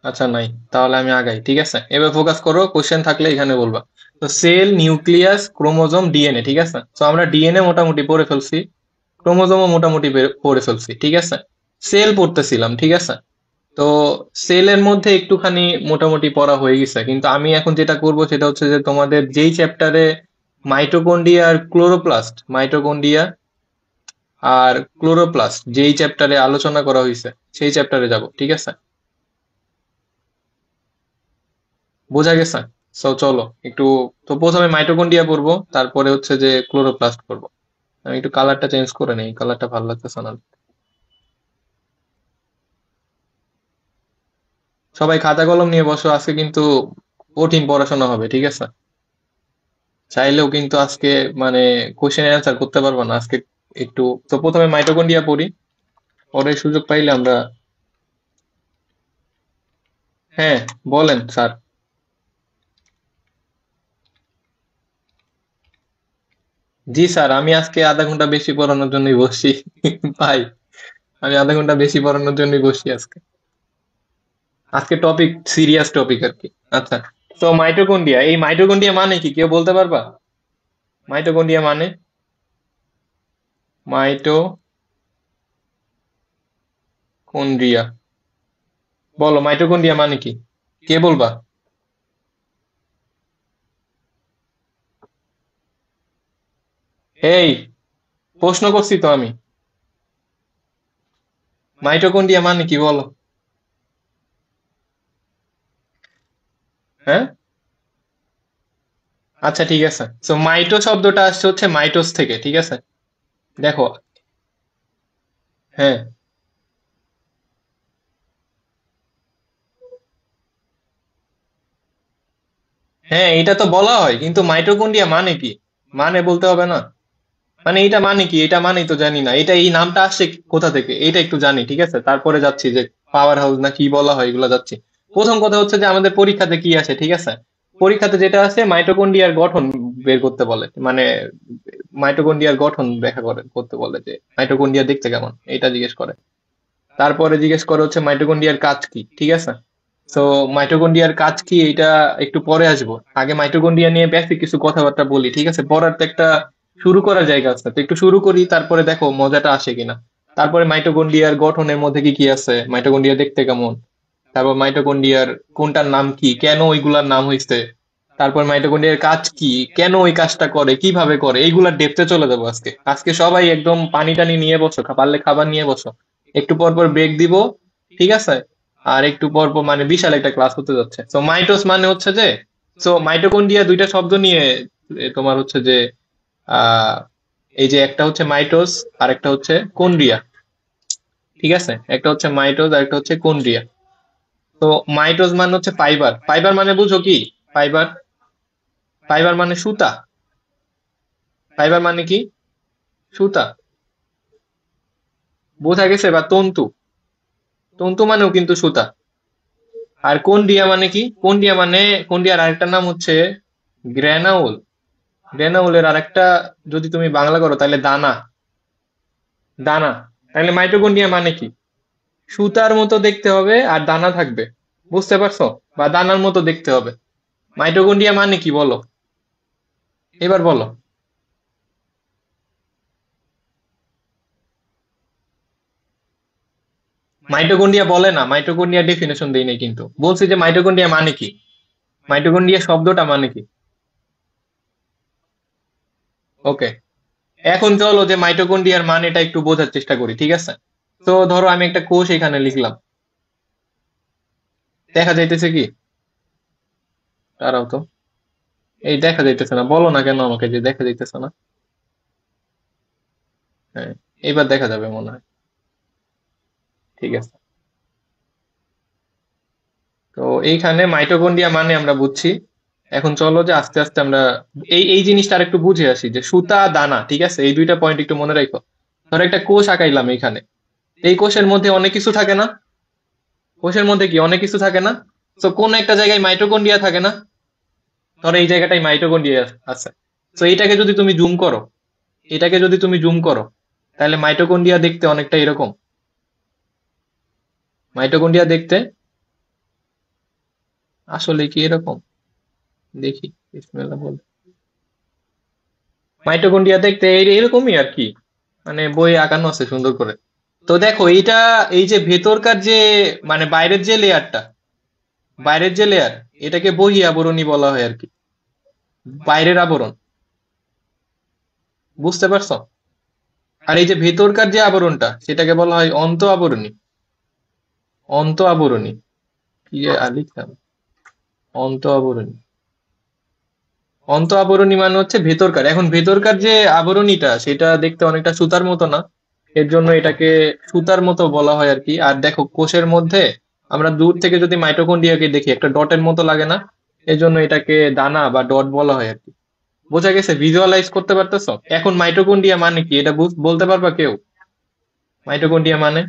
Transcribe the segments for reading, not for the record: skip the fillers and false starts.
আচ্ছা নাই, তাহলে আমি আগাই। ঠিক আছে, এবার ফোকাস করো, কোশ্চেন থাকলে এখানে বলবা। তো সেল, নিউক্লিয়াস, ক্রোমোজোম, ডিএনএ, ঠিক আছে। তো আমরা ডিএনএ মোটামুটি পড়ে ফেলছি, ক্রোমোজোমও মোটামুটি পড়ে ফেলছি, ঠিক আছে। সেল পড়তেছিলাম, ঠিক আছে। তো সেলের মধ্যে একটুখানি মোটামুটি পড়া হয়ে গেছে, কিন্তু আমি এখন যেটা করব সেটা হচ্ছে যে তোমাদের যেই চ্যাপ্টারে মাইটোকন্ড্রিয়া আর ক্লোরোপ্লাস্ট, মাইটোকন্ড্রিয়া আর ক্লোরোপ্লাস্ট যেই চ্যাপ্টারে আলোচনা করা হয়েছে সেই চ্যাপ্টারে যাব, ঠিক আছে। বোঝা গেছে? সো চলো একটু, তো প্রথমে মাইটোকন্ড্রিয়া পড়বো, তারপরে হচ্ছে যে ক্লোরোপ্লাস্ট পড়বো। আমি একটু কালারটা চেঞ্জ করে নেই, কালারটা ভালো লাগতেছে না। সবাই খাতা কলম নিয়ে বসো, আজকে কিন্তু কঠিন পড়াশোনা হবে, ঠিক আছে। চাইলেও কিন্তু আজকে মানে কোশ্চেনের অ্যান্সার করতে পারবো না আজকে। একটু, তো প্রথমে মাইটোকন্ড্রিয়া পড়ি, পরে সুযোগ পাইলে আমরা। হ্যাঁ, বলেন স্যার। জি স্যার, আমি আজকে আধা ঘন্টা বেশি পড়ানোর জন্যই বসছি ভাই। আমি আধা ঘন্টা বেশি পড়ানোর জন্যই বসছি আজকে। আজকে টপিক সিরিয়াস টপিক আর কি। আচ্ছা, তো মাইটোকন্ড্রিয়া, এই মাইটোকন্ড্রিয়া মানে কি কেউ বলতে পারবা? মাইটোকন্ড্রিয়া মানে, মাইটোকন্ড্রিয়া, বলো মাইটোকন্ড্রিয়া মানে কি, কে বলবা? এই, প্রশ্ন করছি তো আমি, মাইটোকন্ড্রিয়া মানে কি বলো? হ্যাঁ, আচ্ছা ঠিক আছে। তো মাইটো শব্দটা আসছে হচ্ছে মাইটোস থেকে, ঠিক আছে। দেখো, হ্যাঁ হ্যাঁ, এটা তো বলা হয়, কিন্তু মাইটোকন্ড্রিয়া মানে কি, মানে বলতে হবে না। মানে এটা মানে কি, এটা মানেই তো জানি না, এটা এই নামটা আসছে কোথা থেকে এটা একটু জানি, ঠিক আছে, তারপরে যাচ্ছি যে পাওয়ার হাউস না কি বলা হয় এগুলো যাচ্ছি। প্রথম কথা হচ্ছে যে আমাদের পরীক্ষাতে কি আসে, ঠিক আছে। পরীক্ষাতে যেটা আছে মাইটোকন্ড্রিয়ার গঠন বের করতে বলে, মানে মাইটোকন্ড্রিয়ার গঠন ব্যাখ্যা করে করতে বলে, যে মাইটোকন্ড্রিয়া দেখতে কেমন এটা জিজ্ঞেস করে। তারপরে জিজ্ঞেস করে হচ্ছে মাইটোকন্ড্রিয়ার কাজ কি, ঠিক আছে। তো মাইটোকন্ড্রিয়ার কাজ কি এটা একটু পরে আসবো, আগে মাইটোকন্ড্রিয়া নিয়ে বেসিক কিছু কথাবার্তা বলি, ঠিক আছে। পড়ার তো একটা শুরু করার জায়গা আছে, তো একটু শুরু করি, তারপরে দেখো মজাটা আসে কিনা। তারপরে মাইটোকন্ড্রিয়ার গঠনের মধ্যে কি কি আছে, মাইটোকন্ড্রিয়া দেখতে কেমন, তারপর মাইটোকন্ড্রিয়ার কোনটার নাম কি, কেন ওইগুলার নাম হয়েছে, তারপর মাইটোকন্ড্রিয়ার কাজ কি, কেন ওই কাজটা করে, কিভাবে করে, এইগুলার ডেপথে চলে যাবো আজকে। আজকে সবাই একদম পানি টানি নিয়ে বসো, পারলে খাবার নিয়ে বসো। একটু পর পর ব্রেক দিব, ঠিক আছে। আর একটু পর পর মানে বিশাল একটা ক্লাস হতে যাচ্ছে। তো মাইটোস মানে হচ্ছে যে, তো মাইটোকন্ড্রিয়া দুইটা শব্দ নিয়ে তোমার হচ্ছে যে আহ এই যে একটা হচ্ছে মাইটোস আর একটা হচ্ছে কন্ড্রিয়া, ঠিক আছে। একটা হচ্ছে মাইটোস আর একটা হচ্ছে কন্ড্রিয়া। তো মাইটোস মানে হচ্ছে ফাইবার, ফাইবার মানে বুঝো কি? ফাইবার, ফাইবার মানে সুতা। ফাইবার মানে কি? সুতা। বোঝা গেছে? বা তন্তু, তন্তু মানেও কিন্তু সুতা। আর কন্ডিয়া মানে কি? কন্ডিয়া মানে, কন্ডিয়ার আরেকটা নাম হচ্ছে গ্র্যানাউল। গ্র্যানাউলের আরেকটা যদি তুমি বাংলা করো তাহলে দানা, দানা। তাহলে মাইটোকন্ড্রিয়া মানে কি? সুতার মতো দেখতে হবে আর দানা থাকবে, বুঝতে পারছো? বা দানার মতো দেখতে হবে। মাইটোকন্ড্রিয়া মানে কি বলো, এবার বলো। মাইটোকন্ড্রিয়া বলে না, মাইটোকন্ড্রিয়া ডেফিনেশন দেই নাই, কিন্তু বলছি যে মাইটোকন্ড্রিয়া মানে কি, মাইটোকন্ড্রিয়া শব্দটা মানে কি। ওকে, এখন চলো যে মাইটোকন্ড্রিয়ার মানেটা একটু বোঝার চেষ্টা করি, ঠিক আছে। তো ধরো আমি একটা কোষ এখানে লিখলাম, দেখা যাইতেছে কি? দাঁড়াও তো, এই দেখা যাইতেছে না, বলো না কেন আমাকে যে দেখা যাইতেছে না। হ্যাঁ, এবার দেখা যাবে মনে হয়। ঠিক আছে, তো এইখানে মাইটোকন্ড্রিয়া মানে আমরা বুঝছি। এখন চলো যে আস্তে আস্তে আমরা এই এই জিনিসটা আর একটু বুঝে আসি, যে সুতা দানা, ঠিক আছে, এই দুইটা পয়েন্ট একটু মনে রাখো। ধরো একটা কোষ আঁকাইলাম এখানে, এই কোষের মধ্যে অনেক কিছু থাকে না? কোষের মধ্যে কি অনেক কিছু থাকে না? তো কোন একটা জায়গায় মাইটোকন্ড্রিয়া থাকে না? ধরো এই জায়গাটাই মাইটোকন্ড্রিয়া আছে। তো এটাকে যদি তুমি জুম করো, এটাকে যদি তুমি জুম করো, তাহলে মাইটোকন্ড্রিয়া দেখতে অনেকটা এরকম। মাইটোকন্ড্রিয়া দেখতে আসলে কি এরকম? দেখি, বিসমিল্লাহ বল। মাইটোকন্ড্রিয়া দেখতে এরকমই আর কি, মানে বই আঁকানো আছে সুন্দর করে। তো দেখো এইটা, এই যে ভেতরকার যে, মানে বাইরের যে লেয়ার, এটাকে বহি আবরণী বলা হয় আর কি, বাইরের আবরণ। বুঝতে পারছো? আর এই যে ভেতরকার যে আবরণটা, সেটাকে বলা হয় অন্ত আবরণী। অন্ত আবরণী, কি যে লিখলাম, অন্ত আবরণী। অন্ত আবরণী মানে হচ্ছে ভেতরকার। এখন ভেতরকার যে আবরণীটা, সেটা দেখতে অনেকটা সুতার মতো না, এর জন্য এটাকে সুতার মতো বলা হয় আর কি। আর দেখো কোষের মধ্যে আমরা দূর থেকে যদি মাইটোকন্ড্রিয়াকে দেখি, একটা ডটের মতো লাগে না, এর জন্য এটাকে দানা বা ডট বলা হয় আর কি। বোঝা গেছে? ভিজুয়ালাইজ করতে পারতেছো? এখন মাইটোকন্ড্রিয়া মানে কি এটা বলতে পারবা কেউ? মাইটোকন্ড্রিয়া মানে,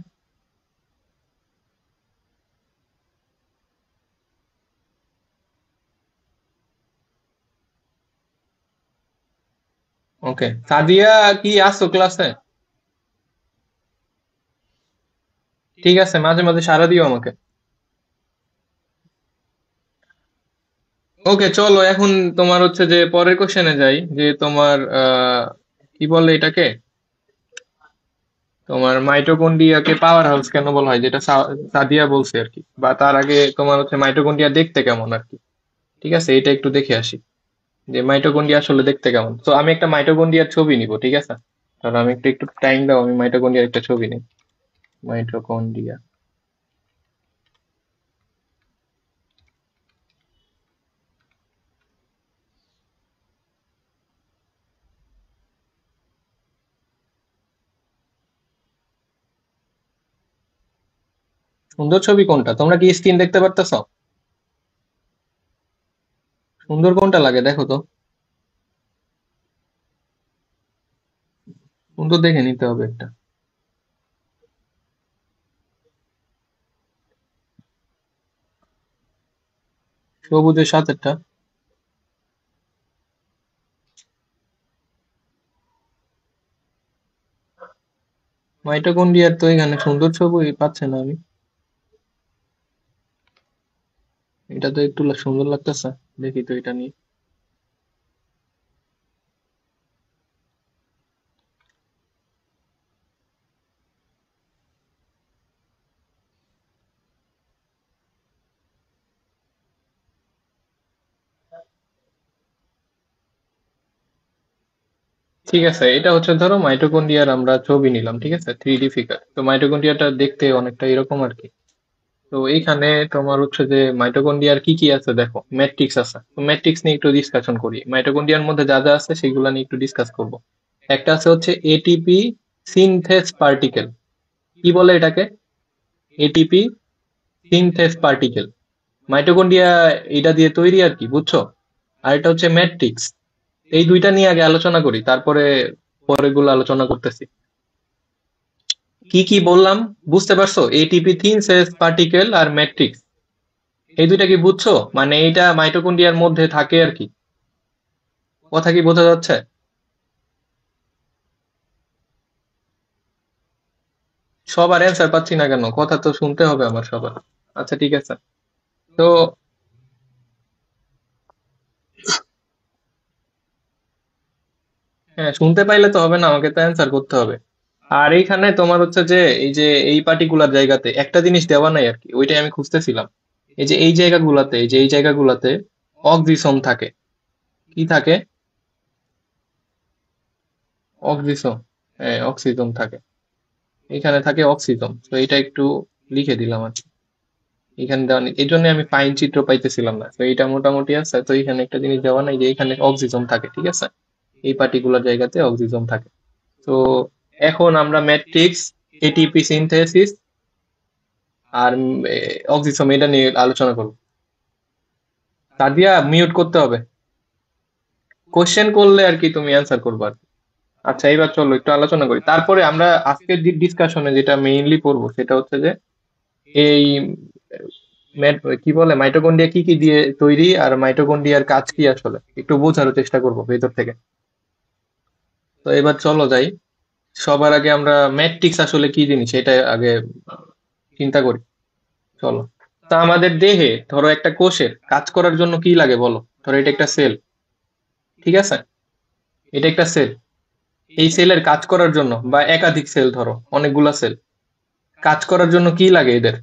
ওকে, সাদিয়া কি আসছো ক্লাসে? ঠিক আছে, মাঝে মাঝে সাড়া দিও আমাকে। ওকে, চলো এখন তোমার হচ্ছে যে পরের কোশ্চেনে যাই, যে তোমার কি বলে এটাকে, তোমার মাইটোকন্ড্রিয়াকে পাওয়ার হাউস কেন বলা হয়, যেটা সাদিয়া বলছে আর কি। বা তার আগে তোমার হচ্ছে মাইটোকন্ড্রিয়া দেখতে কেমন আর কি। ঠিক আছে, এটা একটু দেখে আসি যে মাইটোকন্ড্রিয়া আসলে দেখতে কেমন। তো আমি একটা মাইটোকন্ড্রিয়ার ছবি নিব, ঠিক আছে? তাহলে আমি একটু একটু টাইম দাও, আমি মাইটোকন্ড্রিয়ার একটা ছবি নিই। মাইটোকন্ড্রিয়া, সুন্দর ছবি কোনটা? তোমরা কি স্ক্রিন দেখতে পারতেছো? সুন্দর কোনটা লাগে দেখো তো। সুন্দর দেখে নিতে হবে একটা। সবুজের সাথেরটা। মাইটোকন্ড্রিয়ার তো এখানে সুন্দর ছবি পাচ্ছে না আমি। এটা তো একটু সুন্দর লাগতেছে, দেখি তো এটা নিয়ে। ঠিক আছে, এটা হচ্ছে ধরো মাইটোকন্ড্রিয়ার আমরা ছবি নিলাম, ঠিক আছে, 3D ফিগার। তো মাইটোকন্ড্রিয়াটা দেখতে অনেকটা এরকম আর কি। তো এইখানে তোমার হচ্ছে যে মাইটোকন্ড্রিয়ার কি কি আছে দেখো, ম্যাট্রিক্স আছে। তো ম্যাট্রিক্স নিয়ে একটু ডিসকাশন করি, মাইটোকন্ড্রিয়ার মধ্যে যা যা আছে সেগুলো নিয়ে একটু ডিসকাস করব। একটা আছে হচ্ছে এটিপি সিনথেস পার্টিকেল। কি বলে এটাকে? ATP synthase particle. মাইটোকন্ড্রিয়া এটা দিয়ে তৈরি আর কি, বুঝছো? আর এটা হচ্ছে ম্যাট্রিক্স। এই দুইটা নিয়ে আগে আলোচনা করি, তারপরে পরেরগুলো আলোচনা করতেছি। কি কি বললাম বুঝতে পারছো? এটিপি সিনথেস পার্টিকেল আর ম্যাট্রিক্স, এই দুইটা কি বুঝছো? মানে এইটা মাইটোকন্ড্রিয়ার মধ্যে থাকে আর কি। কথা কি বোঝা যাচ্ছে? সবার অ্যান্সার পাচ্ছি না কেন? কথা তো শুনতে হবে আমার সবার। আচ্ছা ঠিক আছে। তো হ্যাঁ, শুনতে পাইলে তো হবে না, আমাকে তো অ্যান্সার করতে হবে। আর এইখানে তোমার হচ্ছে যে এই যে এই পার্টিকুলার জায়গাতে একটা জিনিস দেওয়া নাই আর কি, ওইটাই আমি খুঁজতেছিলাম। এই যে এই জায়গাগুলাতে, এই যে এই জায়গাগুলাতে অক্সিসোম থাকে। কি থাকে? অক্সিসোম। হ্যাঁ, অক্সিজোম থাকে। এখানে থাকে অক্সিজোম, তো এটা একটু লিখে দিলাম আর কি। এখানে দেওয়া নেই, এই জন্য আমি ফাইন চিত্র পাইতেছিলাম না। তো এটা মোটামুটি আছে। তো এখানে একটা জিনিস দেওয়া নাই যে এখানে অক্সিজোম থাকে, ঠিক আছে, এই পার্টিকুলার জায়গাতে অক্সিজোম থাকে। তো এখন আমরা ম্যাট্রিক্স, এটিপি সিনথেসিস আর অক্সিজোম এটা নিয়ে আলোচনা করবো। সাদিয়া, মিউট করতে হবে। কোশ্চেন করলে আর কি তুমি অ্যান্সার করবে আর কি। আচ্ছা, এবার চলো একটু আলোচনা করি, তারপরে আমরা আজকের ডিসকাশনে যেটা মেইনলি পড়বো সেটা হচ্ছে যে এই কি বলে মাইটোকন্ড্রিয়া কি কি দিয়ে তৈরি, আর মাইটোকন্ড্রিয়ার কাজ কি আসলে একটু বোঝার চেষ্টা করবো ভেতর থেকে। তো এবার চলো যাই। সবার আগে আমরা ম্যাট্রিক্স আসলে কি জিনিস এটা আগে চিন্তা করি, চলো। তা আমাদের দেহে ধরো একটা কোষের কাজ করার জন্য কি লাগে বলো? ধরো এটা একটা সেল, ঠিক আছে? এটা একটা সেল। এই সেলের কাজ করার জন্য বা একাধিক সেল, ধরো অনেকগুলা সেল, কাজ করার জন্য কি লাগে এদের?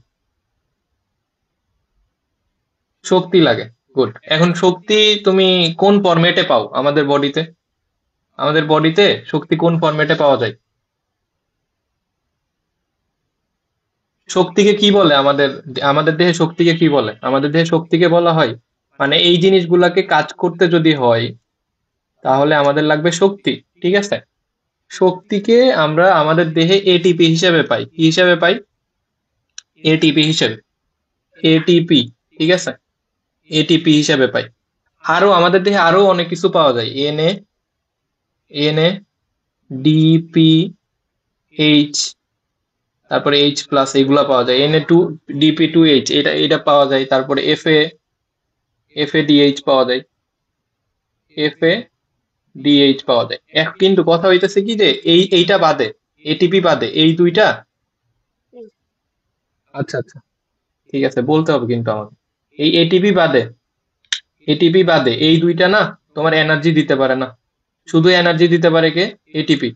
শক্তি লাগে। গুড। এখন শক্তি তুমি কোন ফরম্যাটে পাও আমাদের বডিতে? আমাদের বডিতে শক্তি কোন ফরম্যাটে পাওয়া যায়? শক্তিকে কি বলে আমাদের? আমাদের দেহে শক্তিকে কি বলে? আমাদের দেহে শক্তিকে বলা হয়, মানে এই জিনিসগুলাকে কাজ করতে যদি হয় তাহলে আমাদের লাগবে শক্তি, ঠিক আছে? শক্তিকে আমরা আমাদের দেহে এটিপি হিসেবে পাই। কি হিসেবে পাই? এটিপি হিসেবে। এটিপি, ঠিক আছে? এটিপি হিসেবে পাই। আরো আমাদের দেহে আরো অনেক কিছু পাওয়া যায়। এনএ, এনএ, ডিপি, এইচ, তারপরে এইচ প্লাস, এগুলা পাওয়া যায়। NA two, DP two H, এটা এটা পাওয়া যায়। তারপরে এফএ ডিএইচ পাওয়া যায়। এফএ ডিএইচ পাওয়া যায়। কিন্তু কথা হইতেছে কি যে এইটা বাদে, এটিপি বাদে এই দুইটা। আচ্ছা আচ্ছা, ঠিক আছে, বলতে হবে কিন্তু আমাকে। এই এটিপি বাদে এই দুইটা না তোমার এনার্জি দিতে পারে না। শুধু এনার্জি দিতে পারে কে? এটিপি।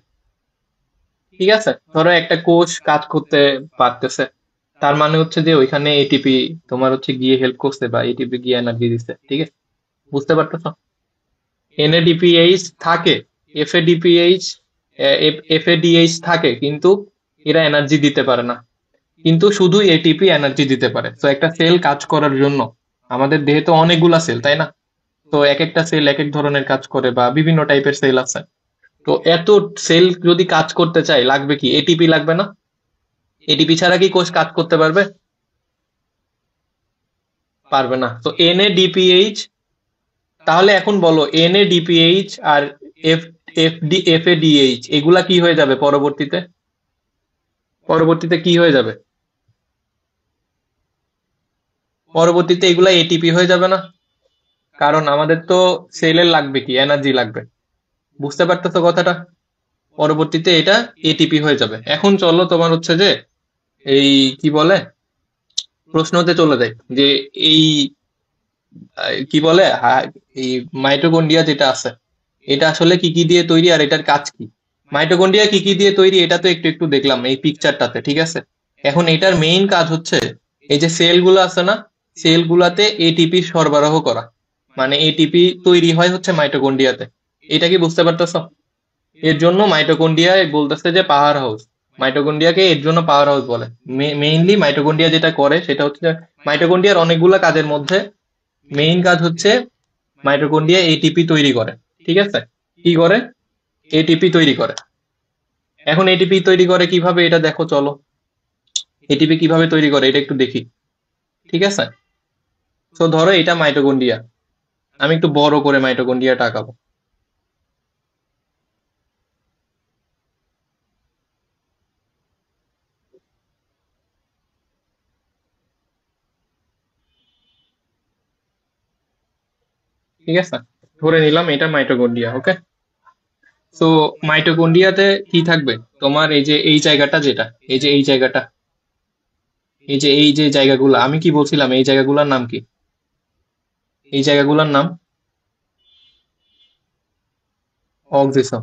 ঠিক আছে, ধরো একটা কোষ কাজ করতে পারতেছে, তার মানে হচ্ছে যে ওইখানে এটিপি তোমার হচ্ছে গিয়ে হেল্প করছে, বা এটিপি গিয়ে এনার্জি দিচ্ছে, ঠিক আছে? বুঝতে পারতেছো? এনএডিপিএইচ থাকে, এফএডিপিএইচ, এফএডিএইচ থাকে, কিন্তু এরা এনার্জি দিতে পারে না। কিন্তু শুধু এটিপি এনার্জি দিতে পারে। তো একটা সেল কাজ করার জন্য, আমাদের দেহে তো অনেকগুলা সেল, তাই না? তো এক একটা সেল এক এক ধরনের কাজ করে, বা বিভিন্ন টাইপের সেল আছে। তো এত সেল যদি কাজ করতে চাই লাগবে কি? এটিপি লাগবে না? এটিপি ছাড়া কি কোষ কাজ করতে পারবে? পারবে না। তো এনএডিপিএইচ, তাহলে এখন বলো এনএডিপিএইচ আর এফএডিএইচ এগুলা কি হয়ে যাবে পরবর্তীতে? পরবর্তীতে কি হয়ে যাবে? পরবর্তীতে এগুলা এটিপি হয়ে যাবে না? কারণ আমাদের তো সেলের লাগবে কি? এনার্জি লাগবে। বুঝতে পারতেছো কথাটা? পরবর্তীতে এটা এটিপি হয়ে যাবে। এখন চলো তোমার হচ্ছে যে এই কি বলে, প্রশ্নতে চলে যায় যে এই কি বলে এই মাইটোকন্ড্রিয়া যেটা আছে, এটা আসলে কি কি দিয়ে তৈরি আর এটার কাজ কি? মাইটোকন্ড্রিয়া কি কি দিয়ে তৈরি এটা তো একটু একটু দেখলাম এই পিকচারটাতে, ঠিক আছে? এখন এটার মেইন কাজ হচ্ছে এই যে সেল গুলো আছে না, সেল গুলাতে এটিপি সরবরাহ করা। মানে এটিপি তৈরি হয় হচ্ছে মাইটোকন্ড্রিয়াতে। এটা কি বুঝতে পারতেছো? এর জন্য মাইটোকন্ড্রিয়া বলতেছে যে পাওয়ার হাউস। মাইটোকন্ড্রিয়াকে এর জন্য পাওয়ার হাউস বলে। মেইনলি মাইটোকন্ড্রিয়া যেটা করে সেটা হচ্ছে যে মাইটোকন্ড্রিয়ার অনেকগুলা কাজের মধ্যে মেইন কাজ হচ্ছে মাইটোকন্ড্রিয়া এটিপি তৈরি করে, ঠিক আছে? কি করে? এটিপি তৈরি করে। এখন এটিপি তৈরি করে কিভাবে এটা দেখো চলো। এটিপি কিভাবে তৈরি করে এটা একটু দেখি, ঠিক আছে? তো ধরো এটা মাইটোকন্ড্রিয়া, আমি একটু বড় করে মাইটোকন্ড্রিয়াটা আঁকাবো। ঠিক আছে, ধরে নিলাম এটা মাইটোকন্ড্রিয়া, ওকে? তো মাইটোকন্ড্রিয়াতে কি থাকবে? তোমার এই যে এই জায়গাটা, যেটা এই যে এই জায়গাটা, এই যে জায়গাগুলো, আমি কি বলছিলাম এই জায়গাগুলোর নাম কি? এই জায়গাগুলোর নাম অক্সিজম।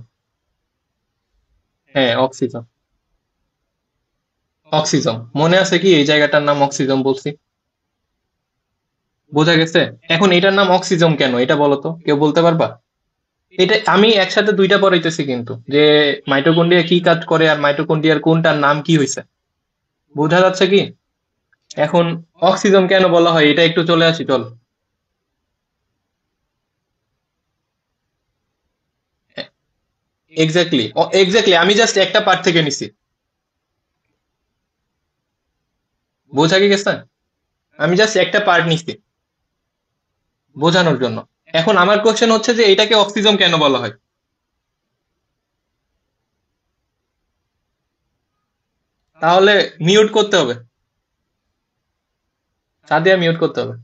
হ্যাঁ, অক্সিজম। অক্সিজম মনে আছে কি? এই জায়গাটার নাম অক্সিজম বলছি। বোঝা গেছে? এখন এটার নাম অক্সিজম কেন এটা বলো তো, কেউ বলতে পারবা? এটা আমি একসাথে দুইটা পড়াইতেছি কিন্তু, যে মাইটোকন্ড্রিয়া কি কাজ করে আর মাইটোকন্ড্রিয়ার কোনটার নাম কি হয়েছে। বোঝা যাচ্ছে কি? এখন অক্সিজম কেন বলা হয় এটা একটু চলে আসি চল। এক্স্যাক্টলি, এক্স্যাক্টলি, আমি জাস্ট একটা পার্ট থেকে নিছি। বোঝা কি গেছে? আমি জাস্ট একটা পার্ট নিছি বোঝানোর জন্য। এখন আমার কোশ্চেন হচ্ছে যে এটাকে অক্সিজম কেন বলা হয়? তাহলে মিউট করতে হবে, সাদিয়া মিউট করতে হবে।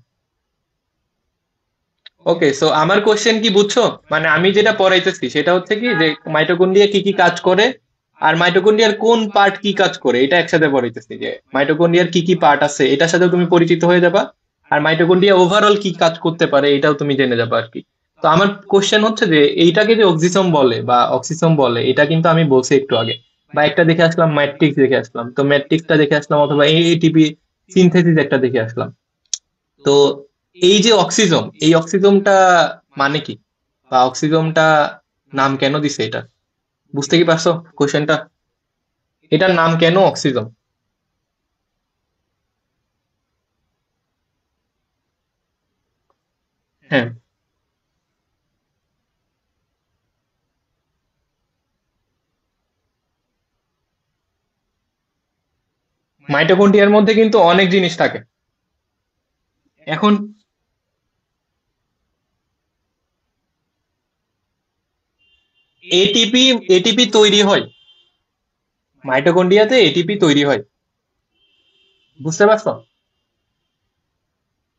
ওকে, সো আমার কোশ্চেন কি বুঝছো? মানে আমি যেটা পড়াইতেছি সেটা হচ্ছে কি যে মাইটোকন্ড্রিয়া কি কি কাজ করে আর মাইটোকন্ড্রিয়ার কোন পার্ট কি কাজ করে এটা একসাথে পড়াইতেছি, যে মাইটোকন্ড্রিয়ার কি কি পার্ট আছে এটার সাথে তুমি পরিচিত হয়ে যাবা, আর মাইটোকন্ড্রিয়া ওভারঅল কি কাজ করতে পারে এটাও তুমি জেনে যাবা আর কি। তো আমার কোশ্চেন হচ্ছে যে এইটাকে যে অক্সিসোম বলে বা অক্সিসোম বলে, এটা কিন্তু আমি বলছি একটু আগে, বা একটা দেখে আসলাম ম্যাট্রিক্স দেখে আসলাম, তো ম্যাট্রিক্সটা দেখে আসলাম, অথবা এটিপি সিনথেসিস একটা দেখে আসলাম। তো এই যে অক্সিজম, এই অক্সিজমটা মানে কি, বা অক্সিজমটা নাম কেন দিছে এটা, বুঝতে কি পারছো কোশ্চেনটা? এটার নাম কেন অক্সিজম? হ্যাঁ, মাইটোকন্ড্রিয়ার মধ্যে কিন্তু অনেক জিনিস থাকে। এখন এটিপি এটিপি তৈরি হয়, মাইটোকন্ড্রিয়াতে এটিপি তৈরি হয়, বুঝতে পারছো?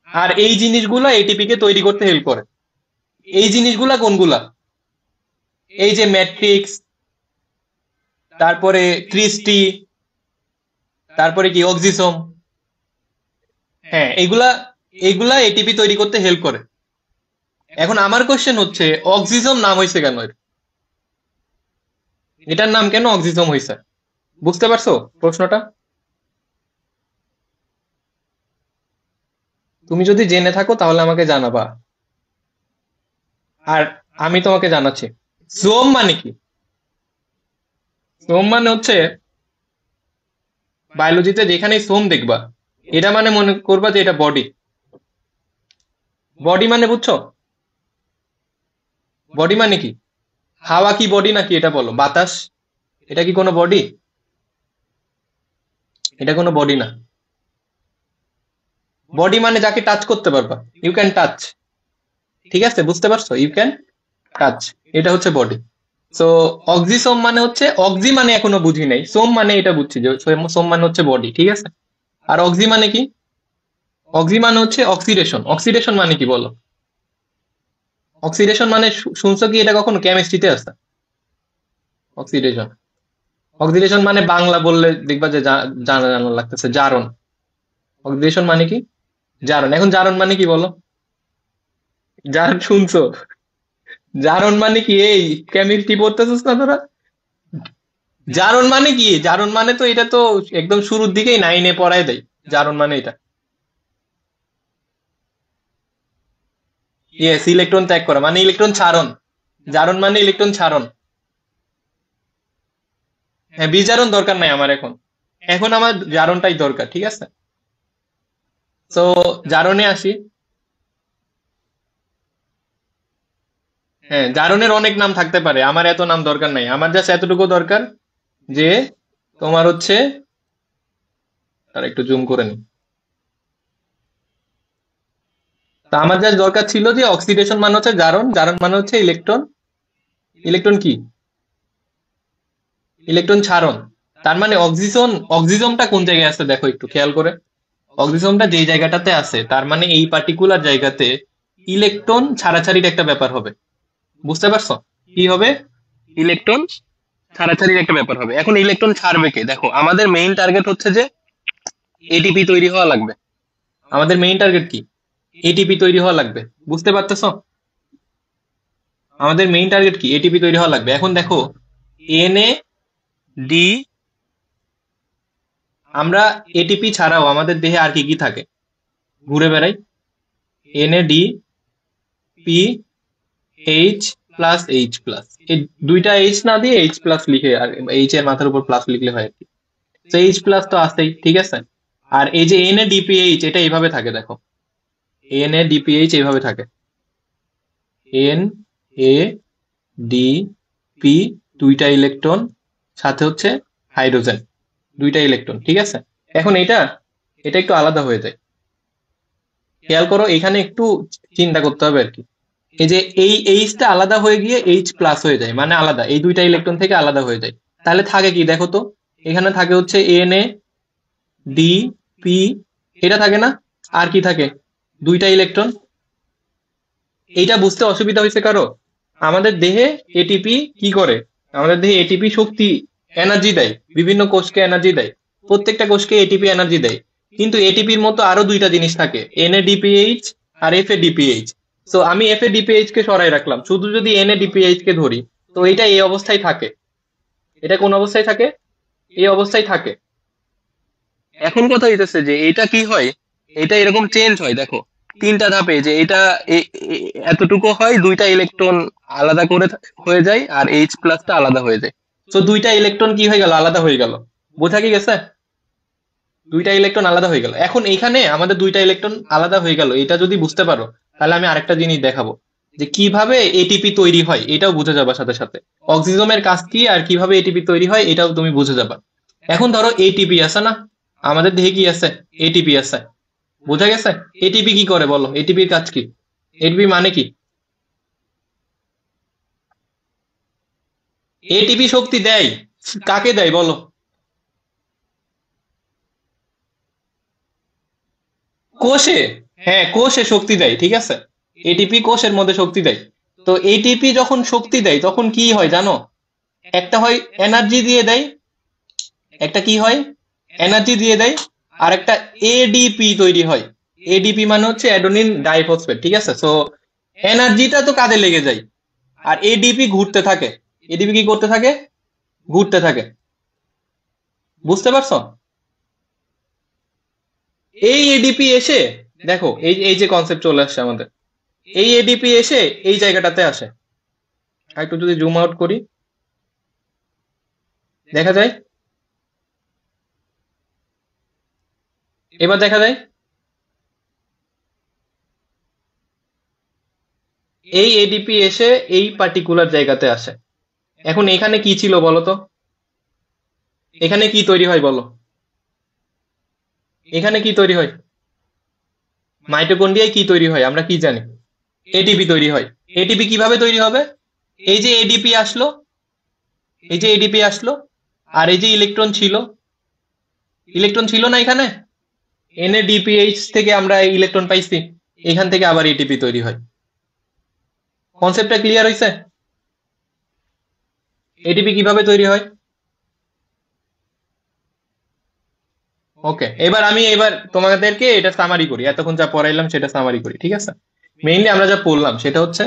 আর এই জিনিসগুলা এটিপি কে তৈরি করতে হেল্প করে। এই জিনিসগুলা কোনগুলা? এই যে ম্যাট্রিক্স, তারপরে ক্রিস্টি, তারপরে কি অক্সিসোম। হ্যাঁ, এগুলা এগুলা এটিপি তৈরি করতে হেল্প করে। এখন আমার কোশ্চেন হচ্ছে অক্সিজম নাম হয়েছে কেন এটার নাম কেন অক্সিজম হয়েছে? বুঝতে পারছো প্রশ্নটা? তুমি যদি জেনে থাকো তাহলে আমাকে জানাবা, আর আমি তোমাকে জানাচ্ছি। সোম মানে কি? সোম মানে হচ্ছে, বায়োলজিতে যেখানেই সোম দেখবা, এটা মানে মনে করবা যে এটা বডি। বডি মানে বুঝছো? বডি মানে কি? হাওয়া কি বডি নাকি, এটা বলো, বাতাস এটা কি কোনো বডি? এটা কোনো বডি না। বডি মানে যাকে টাচ করতে পারবা, ইউ ক্যান টাচ। ঠিক আছে, বুঝতে পারছো, ইউ ক্যান টাচ, এটা হচ্ছে বডি। সো অক্সিসোম মানে হচ্ছে, অক্সি মানে এখনো বুঝি নাই, সোম মানে এটা বুঝছি যে সোম মানে হচ্ছে বডি, ঠিক আছে। আর অক্সি মানে কি? অক্সি মানে হচ্ছে অক্সিডেশন। অক্সিডেশন মানে কি বলো? অক্সিডেশন মানে শুনছো কি এটা কখনো কেমিস্ট্রিতে আছে? অক্সিডেশন, অক্সিডেশন মানে বাংলা বললে দেখবা যে জানা জানা লাগতেছে, জারণ। অক্সিডেশন মানে কি? জারণ। এখন জারণ মানে কি বলো? জারণ শুনছো? জারণ মানে কি, এই কেমিস্ট্রি পড়তেছিস না তোরা? জারণ মানে কি? জারণ মানে তো এটা তো একদম শুরুর দিকেই নাইনে পড়ায় দেয়, জারণ মানে এটা। ইয়েস, ইলেকট্রন ত্যাগ করা মানে ইলেকট্রন ছাড়ন। জারণ মানে ইলেকট্রন ছাড়ন। হ্যাঁ, বিজারণ দরকার নাই আমার এখন, এখন আমার জারণটাই দরকার, ঠিক আছে। তো জারণে আসি। হ্যাঁ, জারণের অনেক নাম থাকতে পারে, আমার এত নাম দরকার নাই, আমার জাস্ট এতটুকু দরকার যে তোমার হচ্ছে, আর একটু জুম করে নি। তা আমার জাস্ট দরকার ছিল যে অক্সিডেশন মানে হচ্ছে জারণ, জারণ মানে হচ্ছে ইলেকট্রন, ইলেকট্রন কি, ইলেকট্রন ছাড়ন। তার মানে অক্সিজন, অক্সিজমটা কোন জায়গায় আছে দেখো একটু খেয়াল করে। অক্সিজমটা যেই জায়গাটাতে আছে তার মানে এই পার্টিকুলার জায়গাতে ইলেকট্রন ছাড়াছাড়ির একটা ব্যাপার হবে, বুঝতে পারছো? কি হবে? ইলেকট্রন ছাড়াছাড়ির একটা ব্যাপার হবে। এখন ইলেকট্রন ছাড়বে কে? দেখো, আমাদের মেইন টার্গেট হচ্ছে যে এটিপি তৈরি হওয়া লাগবে। আমাদের মেইন টার্গেট কি? এটিপি তৈরি হওয়া লাগবে, বুঝতে পারতেছো? আমাদের মেইন টার্গেট কি? এটিপি তৈরি হওয়া লাগবে। এখন দেখো, এন এ ডি, আমরা এটিপি ছাড়াও আমাদের দেহে আর কি কি থাকে ঘুরে বেড়াই? N A D, P, H plus H plus, এই দুইটা এইচ না দিয়ে এইচ প্লাস লিখে, আর এইচ এর মাথার উপর প্লাস লিখলে হয় আর কি। তো এইচ প্লাস তো আসতেই, ঠিক আছে। আর এই যে এন এ ডিপিএইচ, এটা এইভাবে থাকে দেখো, এন এ ডিপিএইচ এইভাবে থাকে, এন এ ডি পি, দুইটা ইলেকট্রন, সাথে হচ্ছে হাইড্রোজেন, দুইটা ইলেকট্রন, ঠিক আছে। এখন এটা, এটা একটু আলাদা হয়ে যায়, খেয়াল করো, এখানে একটু চিন্তা করতে হবে আর কি। এই যে এই এইচটা আলাদা হয়ে গিয়ে এইচ প্লাস হয়ে যায়, মানে আলাদা, এই দুইটা ইলেকট্রন থেকে আলাদা হয়ে যায়। তাহলে থাকে কি দেখো তো, এখানে থাকে হচ্ছে এন এ ডি পি, এটা থাকে না? আর কি থাকে? দুইটা ইলেকট্রন। এইটা বুঝতে অসুবিধা হয়েছে কারো? আমাদের দেহে এটিপি কি করে? আমাদের দেহে এটিপি শক্তি এনার্জি দেয়, বিভিন্ন কোষকে এনার্জি দেয়, প্রত্যেকটা কোষকে এটিপি এনার্জি দেয়। কিন্তু এটিপির মতো আরো দুইটা জিনিস থাকে, এনএডিপিএইচ আর এফএডিপিএইচ। তো আমি এফএডিপিএইচ কে সরাই রাখলাম, শুধু যদি এনএডিপিএইচ কে ধরি, তো এটা এই অবস্থায় থাকে। এটা কোন অবস্থায় থাকে? এই অবস্থায় থাকে। এখন কথা হইতেছে যে এটা কি হয়, এটা এরকম চেঞ্জ হয়, দেখো তিনটা ধাপে, যে এটা এতটুকু হয়, দুইটা ইলেকট্রন আলাদা করে হয়ে যায়, আর এইচ প্লাসটা আলাদা হয়ে যায়। তো দুইটা ইলেকট্রন কি হয়ে গেল? আলাদা হয়ে গেল। বোঝা কি গেছে? দুইটা ইলেকট্রন আলাদা হয়ে গেল। এখন এইখানে আমাদের দুইটা ইলেকট্রন আলাদা হয়ে গেল, এটা যদি বুঝতে পারো, তাহলে আমি আরেকটা জিনিস দেখাবো, যে কিভাবে এটিপি তৈরি হয় এটাও বুঝে যাবার সাথে সাথে। অক্সিজমের কাজ কি আর কিভাবে এটিপি তৈরি হয় এটাও তুমি বুঝে যাবা। এখন ধরো এটিপি আছে না, আমাদের দেহে কি আছে? এটিপি আছে। বোঝা গেছে? এটিপি কি করে বলো? এটিপির কাজ কি? এটিপি মানে কি? এটিপি শক্তি দেয়। কাকে দেয় বলো? কোষে। হ্যাঁ, কোষে শক্তি দেয়, ঠিক আছে। এটিপি কোষের মধ্যে শক্তি দেয়। তো এটিপি যখন শক্তি দেয় তখন কি হয় জানো? একটা হয় এনার্জি দিয়ে দেয়, একটা কি হয়? এনার্জি দিয়ে দেয়। আর একটা এডিপি তৈরি হয়। এডিপি মানে হচ্ছে অ্যাডোনিন ডাইফসফেট, ঠিক আছে। সো এনার্জিটা তো কাজে লেগে যায়, আর এডিপি ঘুরতে থাকে। এডিপি কি করতে থাকে? ঘুরতে থাকে। বুঝতে পারছো? এই এডিপি এসে, দেখো এই এই যে কনসেপ্ট চলে আসছে আমাদের, এই এডিপি এসে এই জায়গাটাতে আসে। আর একটু যদি জুম আউট করি, দেখা যায়? এবার দেখা যায়? এই এডিপি এসে এই পার্টিকুলার জায়গাতে আসে। এখন এখানে কি ছিল বলো তো? এখানে কি তৈরি হয় বলো? এখানে কি তৈরি হয়? মাইটোকন্ড্রিয়ায় কি তৈরি হয় আমরা কি জানি? এটিপি তৈরি হয়। এটিপি কিভাবে তৈরি হবে? এই যে এডিপি আসলো, এই যে এডিপি আসলো, আর এই যে ইলেকট্রন ছিল, ইলেকট্রন ছিল না এখানে, এনএডিপিএইচ থেকে আমরা ইলেকট্রন পাইছি, এখান থেকে আবার এটিপি তৈরি হয়। কনসেপ্টটা ক্লিয়ার হয়েছে? এটিপি কিভাবে তৈরি হয়? ওকে, এবার তোমাদেরকে এটা সামারি করি, এতক্ষণ যা পড়াইলাম সেটা সামারি করি, ঠিক আছে। মেইনলি আমরা যা পড়লাম সেটা হচ্ছে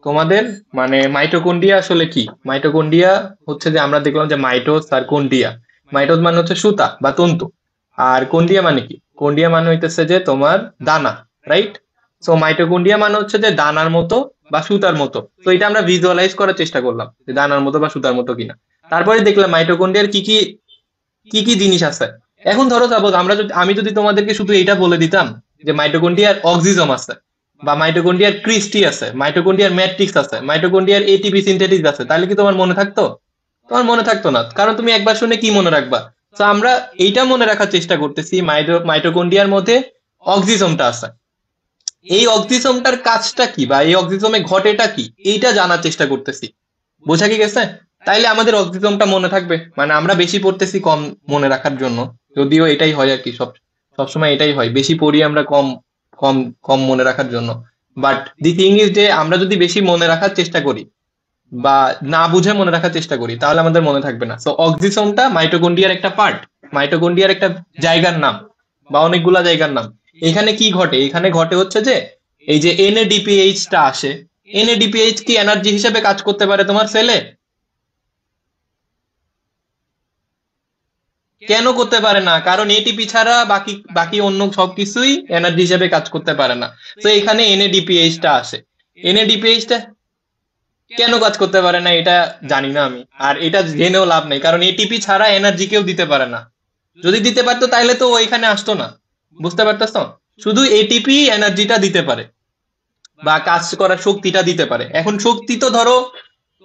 তোমাদের, মানে মাইটোকন্ড্রিয়া আসলে কি। মাইটোকন্ড্রিয়া হচ্ছে যে আমরা দেখলাম যে মাইটোস আর কন্ড্রিয়া। মাইটোস মানে হচ্ছে সুতা বা তন্তু, আর কন্ড্রিয়া মানে কি? কন্ড্রিয়া মানে হইতেছে যে তোমার দানা, রাইট। সো মাইটোকন্ড্রিয়া মানে হচ্ছে যে দানার মতো বা সুতার মতো। তো এটা আমরা ভিজুয়ালাইজ করার চেষ্টা করলাম যে দানার মতো বা সুতার মতো কিনা। তারপরে দেখলাম মাইটোকন্ড্রিয়ার কি কি কি কি জিনিস আছে। এখন ধরো সাপোজ আমি যদি তোমাদেরকে শুধু এটা বলে দিতাম যে মাইটোকন্ড্রিয়ার অক্সিজম আছে, বা মাইটোকন্ড্রিয়ার ক্রিস্টি আছে, মাইটোকন্ড্রিয়ার ম্যাট্রিক্স আছে, মাইটোকন্ড্রিয়ার এটিপি সিনথেটিস আছে, তাহলে কি তোমার মনে থাকতো? তোমার মনে থাকতো না, কারণ তুমি একবার শুনে কি মনে রাখবা। তো আমরা এইটা মনে রাখার চেষ্টা করতেছি, মাইটোকন্ড্রিয়ার মধ্যে অক্সিজমটা আছে। এই অক্সিজমটার কাজটা কি, বা এই অক্সিজমে ঘটেটা কি, এইটা জানার চেষ্টা করতেছি। বোঝা কি গেছে? তাইলে আমাদের অক্সিজমটা মনে থাকবে, মানে আমরা বেশি পড়তেছি কম মনে রাখার জন্য। যদিও এটাই হয় আর কি, সবসময় এটাই হয়, বেশি পড়ি আমরা কম কম কম মনে রাখার জন্য। বাট দি থিং ইজ যে আমরা যদি বেশি মনে রাখার চেষ্টা করি বা না বুঝে মনে রাখার চেষ্টা করি, তাহলে আমাদের মনে থাকবে না। সো অক্সিজমটা মাইটোকন্ড্রিয়ার একটা পার্ট, মাইটোকন্ড্রিয়ার একটা জায়গার নাম বা অনেকগুলা জায়গার নাম। এখানে কি ঘটে? এখানে ঘটে হচ্ছে যে এই যে এনএডিপিএইচ টা আসে। এনএডিপিএইচ কি এনার্জি হিসেবে কাজ করতে পারে তোমার সেলে? কেন করতে পারে না? কারণ এটিপি ছাড়া বাকি বাকি অন্য সবকিছুই এনার্জি হিসেবে কাজ করতে পারে না। তো এখানে এনএডিপিএইচ টা আসে। এনএডিপিএইচ টা কেন কাজ করতে পারে না এটা জানি না আমি, আর এটা জেনেও লাভ নেই, কারণ এটিপি ছাড়া এনার্জি কেউ দিতে পারে না। যদি দিতে পারতো তাহলে তো ও এখানে আসতো না। বুঝতে পারতেছ? শুধু এটিপি এনার্জিটা দিতে পারে বা কাজ করার শক্তিটা দিতে পারে। এখন শক্তি তো ধরো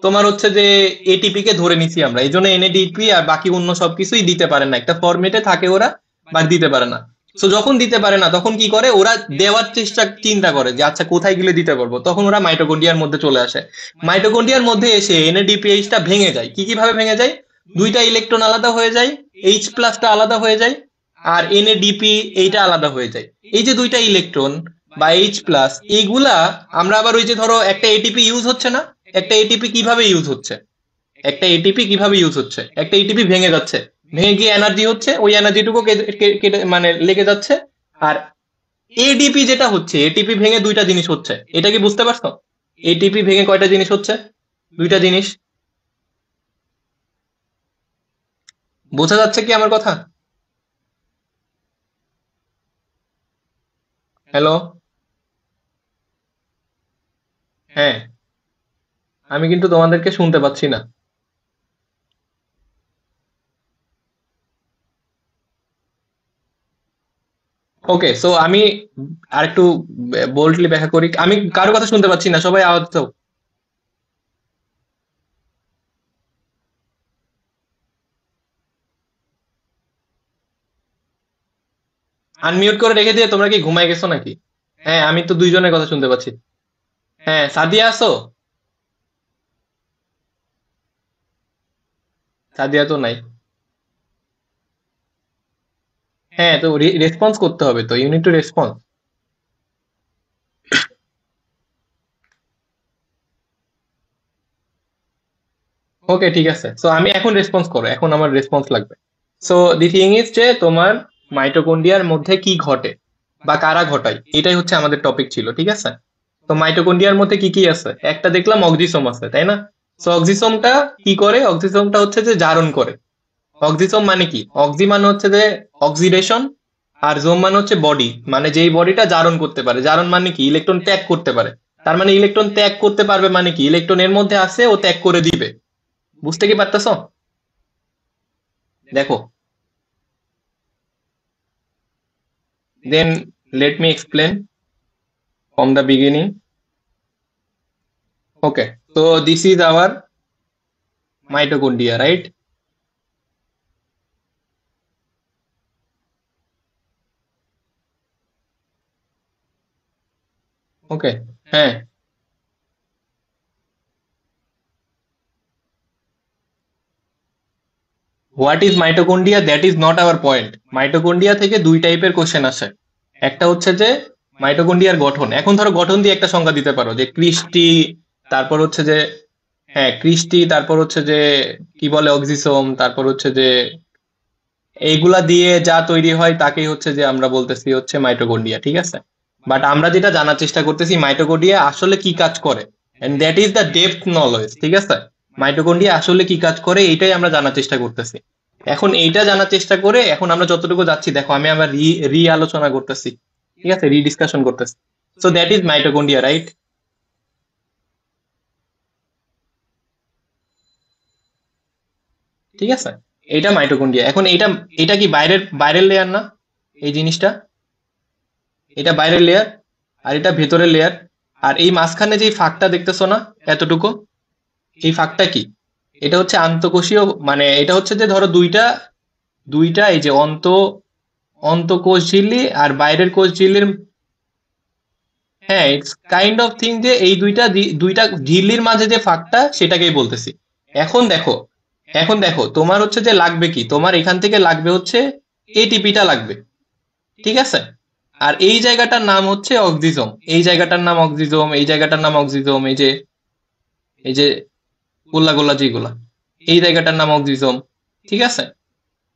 তোমার হচ্ছে যে এটিপি কে ধরে নিছি আমরা, এই জন্য এনএডিপি আর বাকি অন্য সবকিছুই দিতে পারে না, একটা ফরম্যাটে থাকে ওরা, বাট দিতে পারে না। তো যখন দিতে পারে না তখন কি করে ওরা? দেওয়ার চেষ্টা, চিন্তা করে যে আচ্ছা কোথায় গেলে দিতে পারবো, তখন ওরা মাইটোকন্ড্রিয়ার মধ্যে চলে আসে। মাইটোকন্ড্রিয়ার মধ্যে এসে এনএডিপিএইচ টা ভেঙে যায়। কি কিভাবে ভেঙে যায়? দুইটা ইলেকট্রন আলাদা হয়ে যায়, এইচ প্লাসটা আলাদা হয়ে যায়, আর এনএডিপি এইটা আলাদা হয়ে যায়। এই যে দুইটা ইলেকট্রন বা এইচ প্লাস, এইগুলা আমরা আবার ওই যে ধরো একটা এটিপি ইউজ হচ্ছে না, একটা এটিপি কিভাবে ইউজ হচ্ছে? একটা এটিপি কিভাবে ইউজ হচ্ছে, একটা এটিপি ভেঙে যাচ্ছে, ভেঙে গিয়ে এনার্জি হচ্ছে, ওই এনার্জিটুকু কেটে মানে লেগে যাচ্ছে। আর এডিপি যেটা হচ্ছে, এটিপি ভেঙে দুইটা জিনিস হচ্ছে, এটা কি বুঝতে পারছো? এটিপি ভেঙে কয়টা জিনিস হচ্ছে? দুইটা জিনিস। বোঝা যাচ্ছে কি আমার কথা? হ্যালো? হ্যাঁ, আমি কিন্তু তোমাদেরকে শুনতে পাচ্ছি না। ওকে, সো আমি আরেকটু বোল্ডলি ব্যাখ্যা করি। আমি কারো কথা শুনতে পাচ্ছি না, সবাই আওয়াজ দাও। আনমিউট করে রেখে দিয়ে তোমরা কি ঘুমায় গেছো নাকি? হ্যাঁ, আমি তো দুইজনের কথা শুনতে পাচ্ছি। হ্যাঁ, সাদিয়া আছো? সাদিয়া তো নাই। হ্যাঁ, তো রেসপন্স করতে হবে, তো ইউনিট টু রেসপন্স। ওকে, ঠিক আছে, সো আমি এখন রেসপন্স করো, এখন আমার রেসপন্স লাগবে। সো দি থিং ইজ যে তোমার মাইটোকন্ড্রিয়ার মধ্যে কি ঘটে বা কারা ঘটায়, এটাই হচ্ছে আমাদের টপিক ছিল, ঠিক আছে? তো মাইটোকন্ড্রিয়ার মধ্যে কি কি আছে, একটা দেখলাম অক্সিসোম আছে, তাই না? সো অক্সিসোমটা কি করে? অক্সিসোমটা হচ্ছে যে জারণ করে। অক্সিসোম মানে কি? অক্সি মানে হচ্ছে যে অক্সিডেশন, আর জোম মানে হচ্ছে বডি, মানে যেই বডিটা জারণ করতে পারে। জারণ মানে কি? ইলেকট্রন ত্যাগ করতে পারে। তার মানে ইলেকট্রন ত্যাগ করতে পারবে মানে কি? ইলেকট্রন এর মধ্যে আছে, ও ত্যাগ করে দিবে। বুঝতে কি পারতেছো? দেখো, then let me explain from the beginning. Okay, so this is our mitochondria, right? Okay, হ্যাঁ, what is mitochondria, that is not our point. Mitochondria থেকে দুই টাইপের কোশ্চেন আসে। একটা হচ্ছে যে মাইটোকন্ড্রিয়ার গঠন। এখন ধরো গঠন দিয়ে একটা সংজ্ঞা দিতে পারো, যে ক্রিস্টি, তারপর হচ্ছে যে, হ্যাঁ ক্রিস্টি, তারপর হচ্ছে যে কি বলে অক্সিসোম, তারপর হচ্ছে যে এইগুলা দিয়ে যা তৈরি হয় তাকেই হচ্ছে যে আমরা বলতেছি হচ্ছে মাইটোকন্ড্রিয়া, ঠিক আছে? বাট আমরা যেটা জানার চেষ্টা করতেছি মাইটোকন্ড্রিয়া আসলে কি কাজ করে, and that is the depth knowledge, ঠিক আছে? মাইটোকন্ড্রিয়া আসলে কি কাজ করে এইটাই আমরা জানার চেষ্টা করতেছি। এখন এইটা জানার চেষ্টা করে এখন আমরা যতটুকু যাচ্ছি, দেখো আমি আবার রি আলোচনা করতেছি, ঠিক আছে, রি ডিসকাশন করতেছি। So that is mitochondria, right? ঠিক আছে, এইটা মাইটোকন্ড্রিয়া। এখন এইটা, এটা কি বাইরের বাইরের লেয়ার না? এই জিনিসটা, এটা বাইরের লেয়ার, আর এটা ভেতরের লেয়ার। আর এই মাঝখানে যে ফাঁকটা দেখতেছো না, এতটুকু, এই ফাঁকটা কি? এটা হচ্ছে আন্তঃকোষীয়, মানে এটা হচ্ছে যে ধরো দুইটা, দুইটা এই যে অন্তঃকোষ ঝিল্লি আর বাইরের কোষ ঝিল্লির। হ্যাঁ, ইটস কাইন্ড অফ থিং যে এই দুইটা ঝিল্লির মাঝে যে ফাঁকটা, সেটাকেই বলতেছি। এখন দেখো, এখন দেখো তোমার হচ্ছে যে লাগবে কি, তোমার এখান থেকে লাগবে হচ্ছে এটিপিটা লাগবে, ঠিক আছে? আর এই জায়গাটার নাম হচ্ছে অক্সিজোম, এই জায়গাটার নাম অক্সিজোম, এই জায়গাটার নাম অক্সিজোম, এই যে গোল্লা গোল্লা যেগুলা, এই জায়গাটার নাম অক্সিজোম, ঠিক আছে?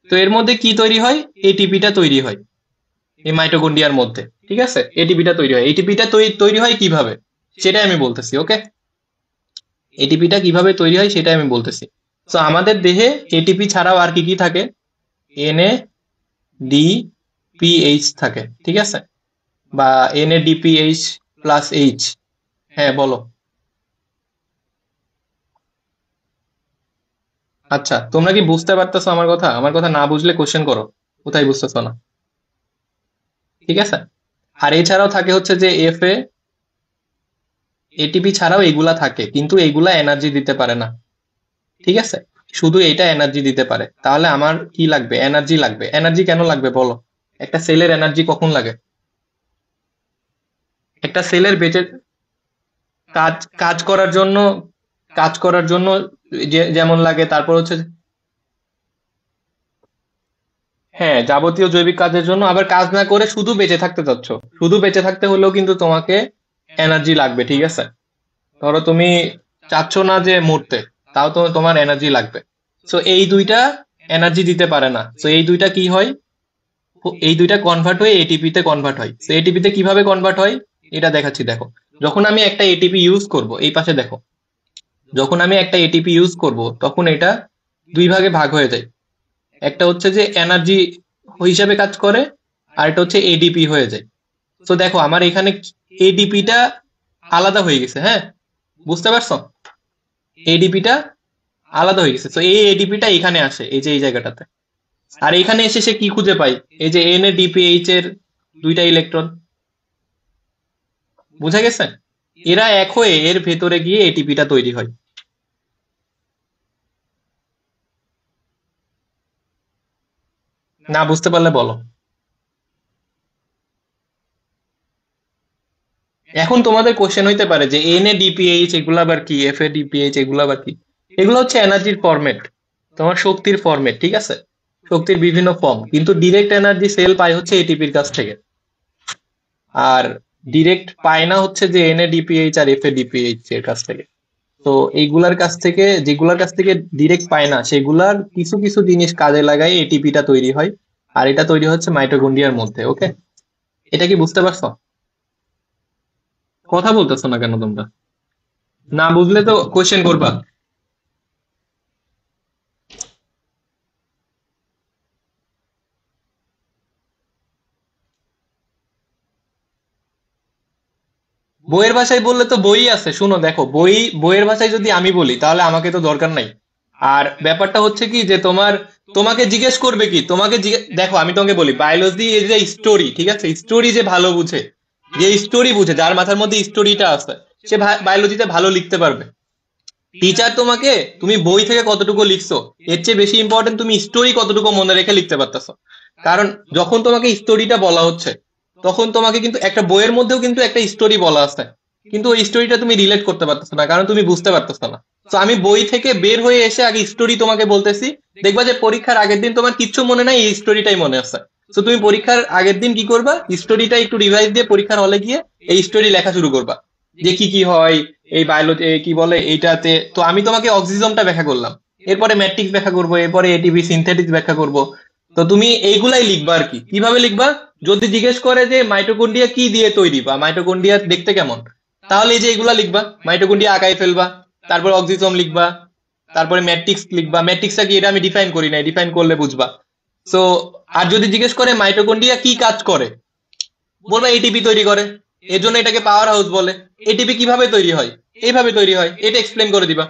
তো এর মধ্যে কি তৈরি হয়? এটিপিটা তৈরি হয় এই মাইটোকন্ড্রিয়ার মধ্যে, ঠিক আছে? এটিপিটা তৈরি হয়। এটিপিটা তৈরি হয় কিভাবে সেটাই আমি বলতেছি, ওকে? এটিপিটা কিভাবে তৈরি হয় সেটাই আমি বলতেছি। তো আমাদের দেহে এটিপি ছাড়াও আর কি কি থাকে? এনএ ডি পিএইচ থাকে, ঠিক আছে? বা এনএডিপিএইচ প্লাস এইচ। হ্যাঁ, বলো। আচ্ছা, তোমরা কি বুঝতে পারতেছো আমার কথা? আমার কথা না বুঝলে কোশ্চেন করো, কোথায় বুঝতেছো না, ঠিক আছে? আর এছাড়াও থাকে হচ্ছে যে এফ এ, এটিপি ছাড়াও এগুলা থাকে, কিন্তু এগুলা এনার্জি দিতে পারে না, ঠিক আছে? শুধু এটা এনার্জি দিতে পারে। তাহলে আমার কি লাগবে? এনার্জি লাগবে। এনার্জি কেন লাগবে বলো? একটা সেলের এনার্জি কখন লাগে? একটা সেলের বেঁচে কাজ কাজ করার জন্য, কাজ করার জন্য যে যেমন লাগে, তারপর হচ্ছে, হ্যাঁ যাবতীয় জৈবিক কাজের জন্য। আবার কাজ না করে শুধু বেঁচে থাকতে চাচ্ছ, শুধু বেঁচে থাকতে হলেও কিন্তু তোমাকে এনার্জি লাগবে, ঠিক আছে? ধরো তুমি চাচ্ছ না যে মরতে, তাও তো তোমার এনার্জি লাগবে। সো এই দুইটা এনার্জি দিতে পারে না, সো এই দুইটা কি হয়, এই দুইটা কনভার্ট হয়ে এটিপি তে কনভার্ট হয়। তো এটিপি তে কিভাবে কনভার্ট হয় এটা দেখাচ্ছি, দেখো। যখন আমি একটা এটিপি ইউজ করব, এই পাশে দেখো, যখন আমি একটা এটিপি ইউজ করব তখন এটা দুই ভাগে ভাগ হয়ে যায়। একটা হচ্ছে যে এনার্জি হিসাবে কাজ করে, আর এটা হচ্ছে এডিপি হয়ে যায়। তো দেখো আমার এখানে এডিপিটা আলাদা হয়ে গেছে, হ্যাঁ, বুঝতে পারছো? এডিপিটা আলাদা হয়ে গেছে, তো এই এডিপিটা এখানে আসে, এই যে এই জায়গাটাতে। আর এখানে এসে সে কি খুঁজে পাই, এই যে এন এ ডিপিএইচ এর দুইটা ইলেকট্রন, বুঝা গেছে? এরা এক হয়ে এর ভেতরে গিয়ে এটিপিটা তৈরি হয়। না বুঝতে পারলে বলো। এখন তোমাদের কোশ্চেন হইতে পারে যে এন এ ডিপিএইচ এগুলো আবার কি, এফ এ ডিপিএইচ এগুলো আবার কি। এগুলো হচ্ছে এনার্জির ফরম্যাট, তোমার শক্তির ফরম্যাট, ঠিক আছে? শক্তির বিভিন্ন ফর্ম, কিন্তু ডিরেক্ট এনার্জি সেল পায় হচ্ছে এটিপির কাছ থেকে। আর ডিরেক্ট পায় না হচ্ছে যে এন এ ডিপিএইচ আর এফ এ ডিপিএইচ এর কাছ থেকে। তো এইগুলার কাছ থেকে, যেগুলার কাছ থেকে ডিরেক্ট পায় না, সেগুলার কিছু কিছু জিনিস কাজে লাগাই এটিপিটা তৈরি হয়। আর এটা তৈরি হচ্ছে মাইটোকন্ড্রিয়ার মধ্যে, ওকে? এটা কি বুঝতে পারছো? কথা বলতেছো না কেন তোমরা? না বুঝলে তো কোশ্চেন করবা। বইয়ের ভাষায় বললে তো বই আছে, শুনো দেখো, বইয়ের ভাষায় যদি আমি বলি তাহলে আমাকে তো দরকার নাই। আর ব্যাপারটা হচ্ছে কি যে তোমাকে জিজ্ঞেস করবে কি, দেখো আমি তোমাকে বলি, বায়োলজি ইজ এ স্টোরি, ঠিক আছে? স্টোরি যে ভালো বুঝে, যে স্টোরি বুঝে, যার মাথার মধ্যে স্টোরিটা আছে, সে বায়োলজিতে ভালো লিখতে পারবে। টিচার তোমাকে, তুমি বই থেকে কতটুকু লিখছো এর চেয়ে বেশি ইম্পর্টেন্ট তুমি স্টোরি কতটুকু মনে রেখে লিখতে পারতেছো। কারণ যখন তোমাকে স্টোরিটা বলা হচ্ছে, তখন তোমাকে কিন্তু একটা বইয়ের মধ্যেও কিন্তু একটা স্টোরি বলা আছে, কিন্তু ওই স্টোরিটা তুমি রিলেট করতে পারতেছো না, কারণ তুমি বুঝতে পারতেছো না। তো আমি বই থেকে বের হয়ে এসে আগে স্টোরি তোমাকে বলতেছি, দেখবা যে পরীক্ষার আগের দিন তোমার কিচ্ছু মনে নাই, এই স্টোরিটাই মনে আছে। তো তুমি পরীক্ষার আগের দিন কি করবা, স্টোরিটা একটু রিভাইজ দিয়ে পরীক্ষার হলে গিয়ে এই স্টোরি লেখা শুরু করবা, যে কি কি হয় এই বায়োলজি, কি বলে এইটাতে। তো আমি তোমাকে অক্সিজমটা ব্যাখ্যা করলাম, এরপরে ম্যাট্রিক্স ব্যাখ্যা করব, এরপরে এটিপি সিনথেটিক্স ব্যাখ্যা করব। তো তুমি এইগুলাই লিখবা আর কি। কিভাবে লিখবা, যদি জিজ্ঞেস করে যে মাইটোকন্ড্রিয়া কি দিয়ে তৈরি বা মাইটোকন্ড্রিয়া দেখতে কেমন, তাহলে এই যে এগুলা লিখবা, মাইটোকন্ড্রিয়া আঁকায় ফেলবা, তারপর অক্সিজম লিখবা, তারপরে ম্যাট্রিক্স লিখবা। ম্যাট্রিক্সটা কি এটা আমি ডিফাইন করি না, ডিফাইন করলে বুঝবা। সো আর যদি জিজ্ঞেস করে মাইটোকন্ড্রিয়া কি কাজ করে, বলবা এটিপি তৈরি করে, এর জন্য এটাকে পাওয়ার হাউস বলে। এটিপি কিভাবে তৈরি হয়, এইভাবে তৈরি হয়, এটা এক্সপ্লেন করে দিবা।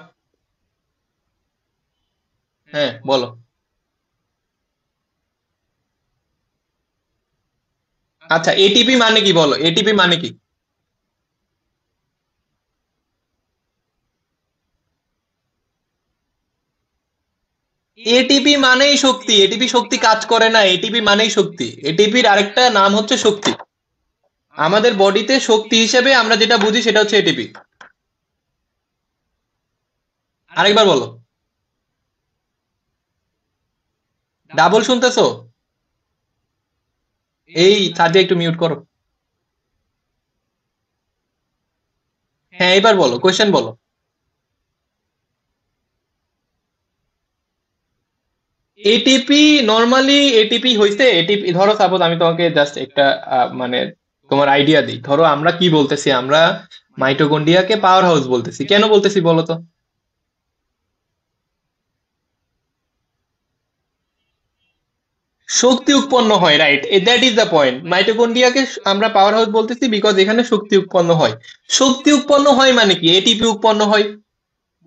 হ্যাঁ বলো। আচ্ছা এটিপি মানে কি বলো, এটিপি মানে কি? এটিপি মানেই শক্তি, এটিপি শক্তি কাজ করে না, এটিপি মানেই শক্তি, এটিপির আরেকটা নাম হচ্ছে শক্তি। আমাদের বডিতে শক্তি হিসেবে আমরা যেটা বুঝি সেটা হচ্ছে এটিপি। আরেকবার বলো। ডাবল শুনতেছো? এই সাজিয়া একটু মিউট করো। হ্যাঁ এবার বলো, কোয়েশ্চেন বলো। এটিপি, নর্মালি এটিপি হইছে, এটিপি ধরো সাপোজ আমি তোমাকে জাস্ট একটা মানে তোমার আইডিয়া দিই। ধরো আমরা কি বলতেছি, আমরা মাইটোকন্ড্রিয়াকে পাওয়ার হাউস বলতেছি, কেন বলতেছি বলো তো? শক্তি উৎপন্ন হয়, right, that is the point. মাইটোকন্ড্রিয়াকে আমরা পাওয়ার হাউস বলতেছি বিকজ এখানে শক্তি উৎপন্ন হয়। শক্তি উৎপন্ন হয় মানে কি, এটিপি উৎপন্ন হয়,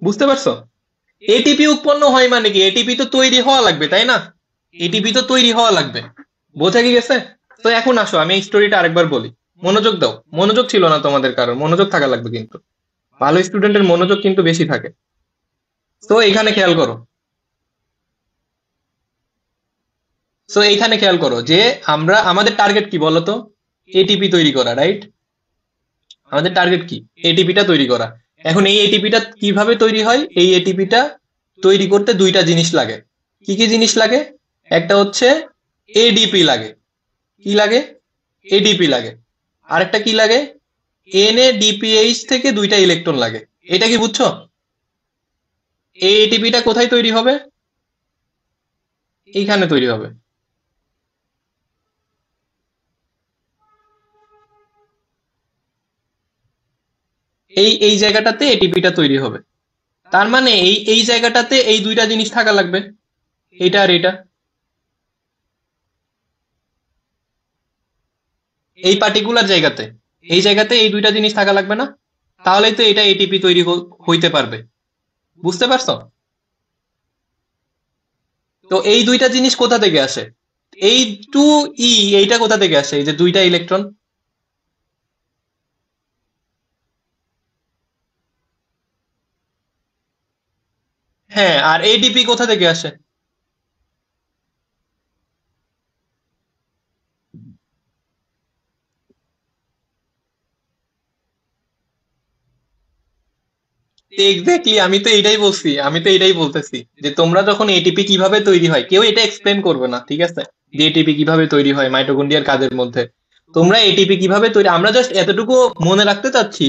বুঝতে পারছো? এটিপি উৎপন্ন হয় মানে কি, এটিপি তো তৈরি হওয়া লাগবে, তাই না? এটিপি তো তৈরি হওয়া লাগবে, বোঝা কি গেছে? তো এখন আসো আমি এই স্টোরিটা আরেকবার বলি, মনোযোগ দাও। মনোযোগ ছিল না তোমাদের, কারণ মনোযোগ থাকা লাগবে কিন্তু, ভালো স্টুডেন্টের মনোযোগ কিন্তু বেশি থাকে। তো এখানে খেয়াল করো, তো এইখানে খেয়াল করো যে আমরা, আমাদের টার্গেট কি বলতো? এটিপি তৈরি করা, রাইট? আমাদের টার্গেট কি? এটিপিটা তৈরি করা। এখন এই এটিপিটা কিভাবে তৈরি হয়, এই এটিপিটা তৈরি করতে দুইটা জিনিস লাগে। কি কি জিনিস লাগে? একটা হচ্ছে এডিপি লাগে। কি লাগে? এডিপি লাগে। আরেকটা কি লাগে? এন এ ডিপিএইচ থেকে দুইটা ইলেকট্রন লাগে। এটা কি বুঝছো? এই এটিপিটা কোথায় তৈরি হবে? এইখানে তৈরি হবে। এই জায়গাটাতে এটিপিটা তৈরি হবে। তার মানে এই এই জায়গাটাতে এই দুইটা জিনিস থাকা লাগবে, এইটা আর এটা। এই পার্টিকুলার জায়গাতে, এই জায়গাতে এই দুইটা জিনিস থাকা লাগবে না? তাহলেই তো এটা এটিপি তৈরি হইতে পারবে। বুঝতে পারছো? তো এই দুইটা জিনিস কোথা থেকে আসে? এই টু ই, এইটা কোথা থেকে আসে, এই যে দুইটা ইলেকট্রন? হ্যাঁ, আর এডিপি কোথা থেকে আসে? এক্স্যাক্টলি, আমি তো এটাই বলতেছি যে তোমরা যখন এটিপি কিভাবে তৈরি হয় কেউ এটা এক্সপ্লেন করবে না, ঠিক আছে? যে এটিপি কিভাবে তৈরি হয় মাইটোকন্ড্রিয়ার কাজের মধ্যে। তোমরা এটিপি কিভাবে তৈরি, আমরা জাস্ট এতটুকু মনে রাখতে চাচ্ছি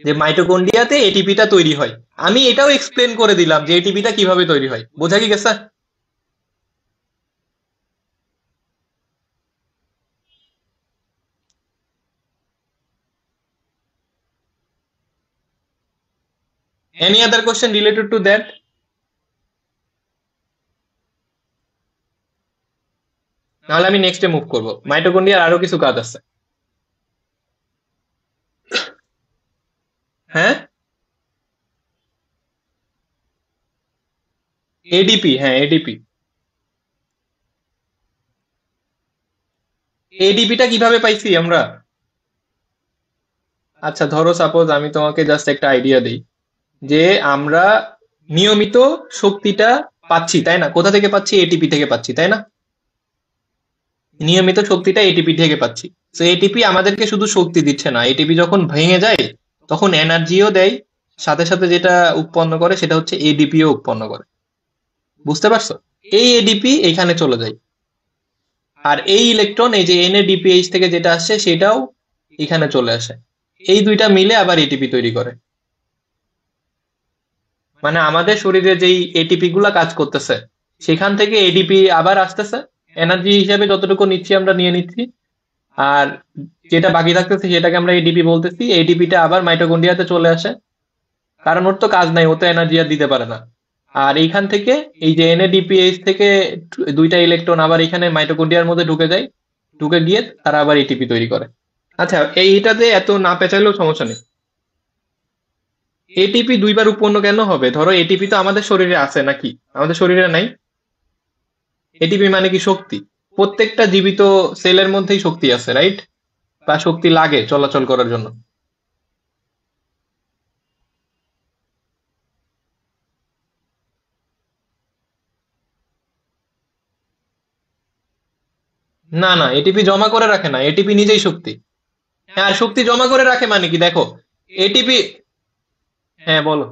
যে মাইটোকন্ড্রিয়াতে এটিপিটা তৈরি হয়। আমি এটাও এক্সপ্লেন করে দিলাম যে এটিপিটা কিভাবে তৈরি হয়। বোঝা কি গেছে? Any other question related to that? নাহলে আমি নেক্সটে মুভ করবো, মাইটোকন্ড্রিয়ার আরো কিছু কাজ আছে। হ্যাঁ, এডিপি, হ্যাঁ এডিপি। এডিপিটা কিভাবে পাইছি আমরা? আচ্ছা ধরো সাপোজ আমি তোমাকে জাস্ট একটা আইডিয়া দিই যে আমরা নিয়মিত শক্তিটা পাচ্ছি, তাই না? কোথা থেকে পাচ্ছি? এটিপি থেকে পাচ্ছি, তাই না? নিয়মিত শক্তিটা এটিপি থেকে পাচ্ছি। তো এটিপি আমাদেরকে শুধু শক্তি দিচ্ছে না, এটিপি যখন ভেঙে যায় তখন এনার্জিও দেয়, সাথে সাথে যেটা উৎপন্ন করে সেটা হচ্ছে এডিপিও উৎপন্ন করে। বুঝতে পারছো? এই এডিপি এখানে চলে যায়, আর এই ইলেকট্রন এই যে এনএডিপিএইচ থেকে যেটা আসছে সেটাও এখানে চলে আসে। এই দুইটা মিলে আবার এটিপি তৈরি করে। মানে আমাদের শরীরে যেই এটিপি গুলা কাজ করতেছে সেখান থেকে এডিপি আবার আসতেছে, এনার্জি হিসেবে যতটুকু নিচ্ছি আমরা নিয়ে নিচ্ছি, আর যেটা বাকি থাকতেছে সেটাকে আমরা এডিপি বলতেছি। এডিপিটা আবার মাইটোকন্ড্রিয়াতে চলে আসে, কারণ ওর তো কাজ নাই, ও তো এনার্জি আর দিতে পারে না। আর এইখান থেকে এই যে এনএডিপিএইচ থেকে দুইটা ইলেকট্রন আবার এখানে মাইটোকন্ড্রিয়ার মধ্যে ঢুকে যায়, ঢুকে গিয়ে তারা আবার এটিপি তৈরি করে। আচ্ছা, এইটাতে এত না পেঁচাইলেও সমস্যা নেই। এটিপি দুইবার উৎপন্ন কেন হবে? ধরো এটিপি তো আমাদের শরীরে আছে নাকি? আমাদের শরীরে নাই। এটিপি মানে কি শক্তি। প্রত্যেকটা জীবিত সেলের মধ্যেই শক্তি আছে, রাইট? বা শক্তি লাগে চলাচল করার জন্য। না না, এটিপি জমা করে রাখে না, এটিপি নিজেই শক্তি। হ্যাঁ, আর শক্তি জমা করে রাখে মানে কি দেখো, এটিপি। হ্যাঁ বলো,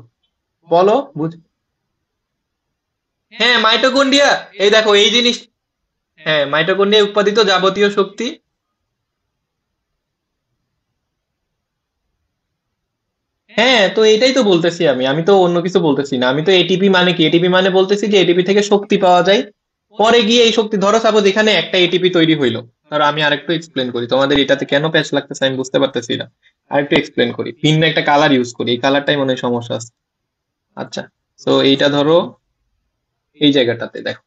বলো বুঝ। হ্যাঁ মাইটোকন্ড্রিয়া, এই দেখো এই জিনিস। হ্যাঁ, মাইটোকন্ড্রিয়া উৎপাদিত যাবতীয় শক্তি। হ্যাঁ, তো এটাই তো বলতেছি আমি, আমি তো অন্য কিছু বলতেছি না। আমি তো এটিপি মানে কি, এটিপি মানে বলতেছি যে এটিপি থেকে শক্তি পাওয়া যায়, পরে গিয়ে এই শক্তি, ধরো সাপোজ এখানে একটা এটিপি তৈরি হইলো। ধরো আমি আরেকটু এক্সপ্লেন করি, তোমাদের এটাতে কেন প্যাচ লাগতেছে আমি বুঝতে পারতেছি না। আরেকটু এক্সপ্লেন করি, ভিন্ন একটা কালার ইউজ করি, এই কালারটাই মনে হয় সমস্যা আছে। আচ্ছা, তো এইটা ধরো এই জায়গাটাতে দেখো,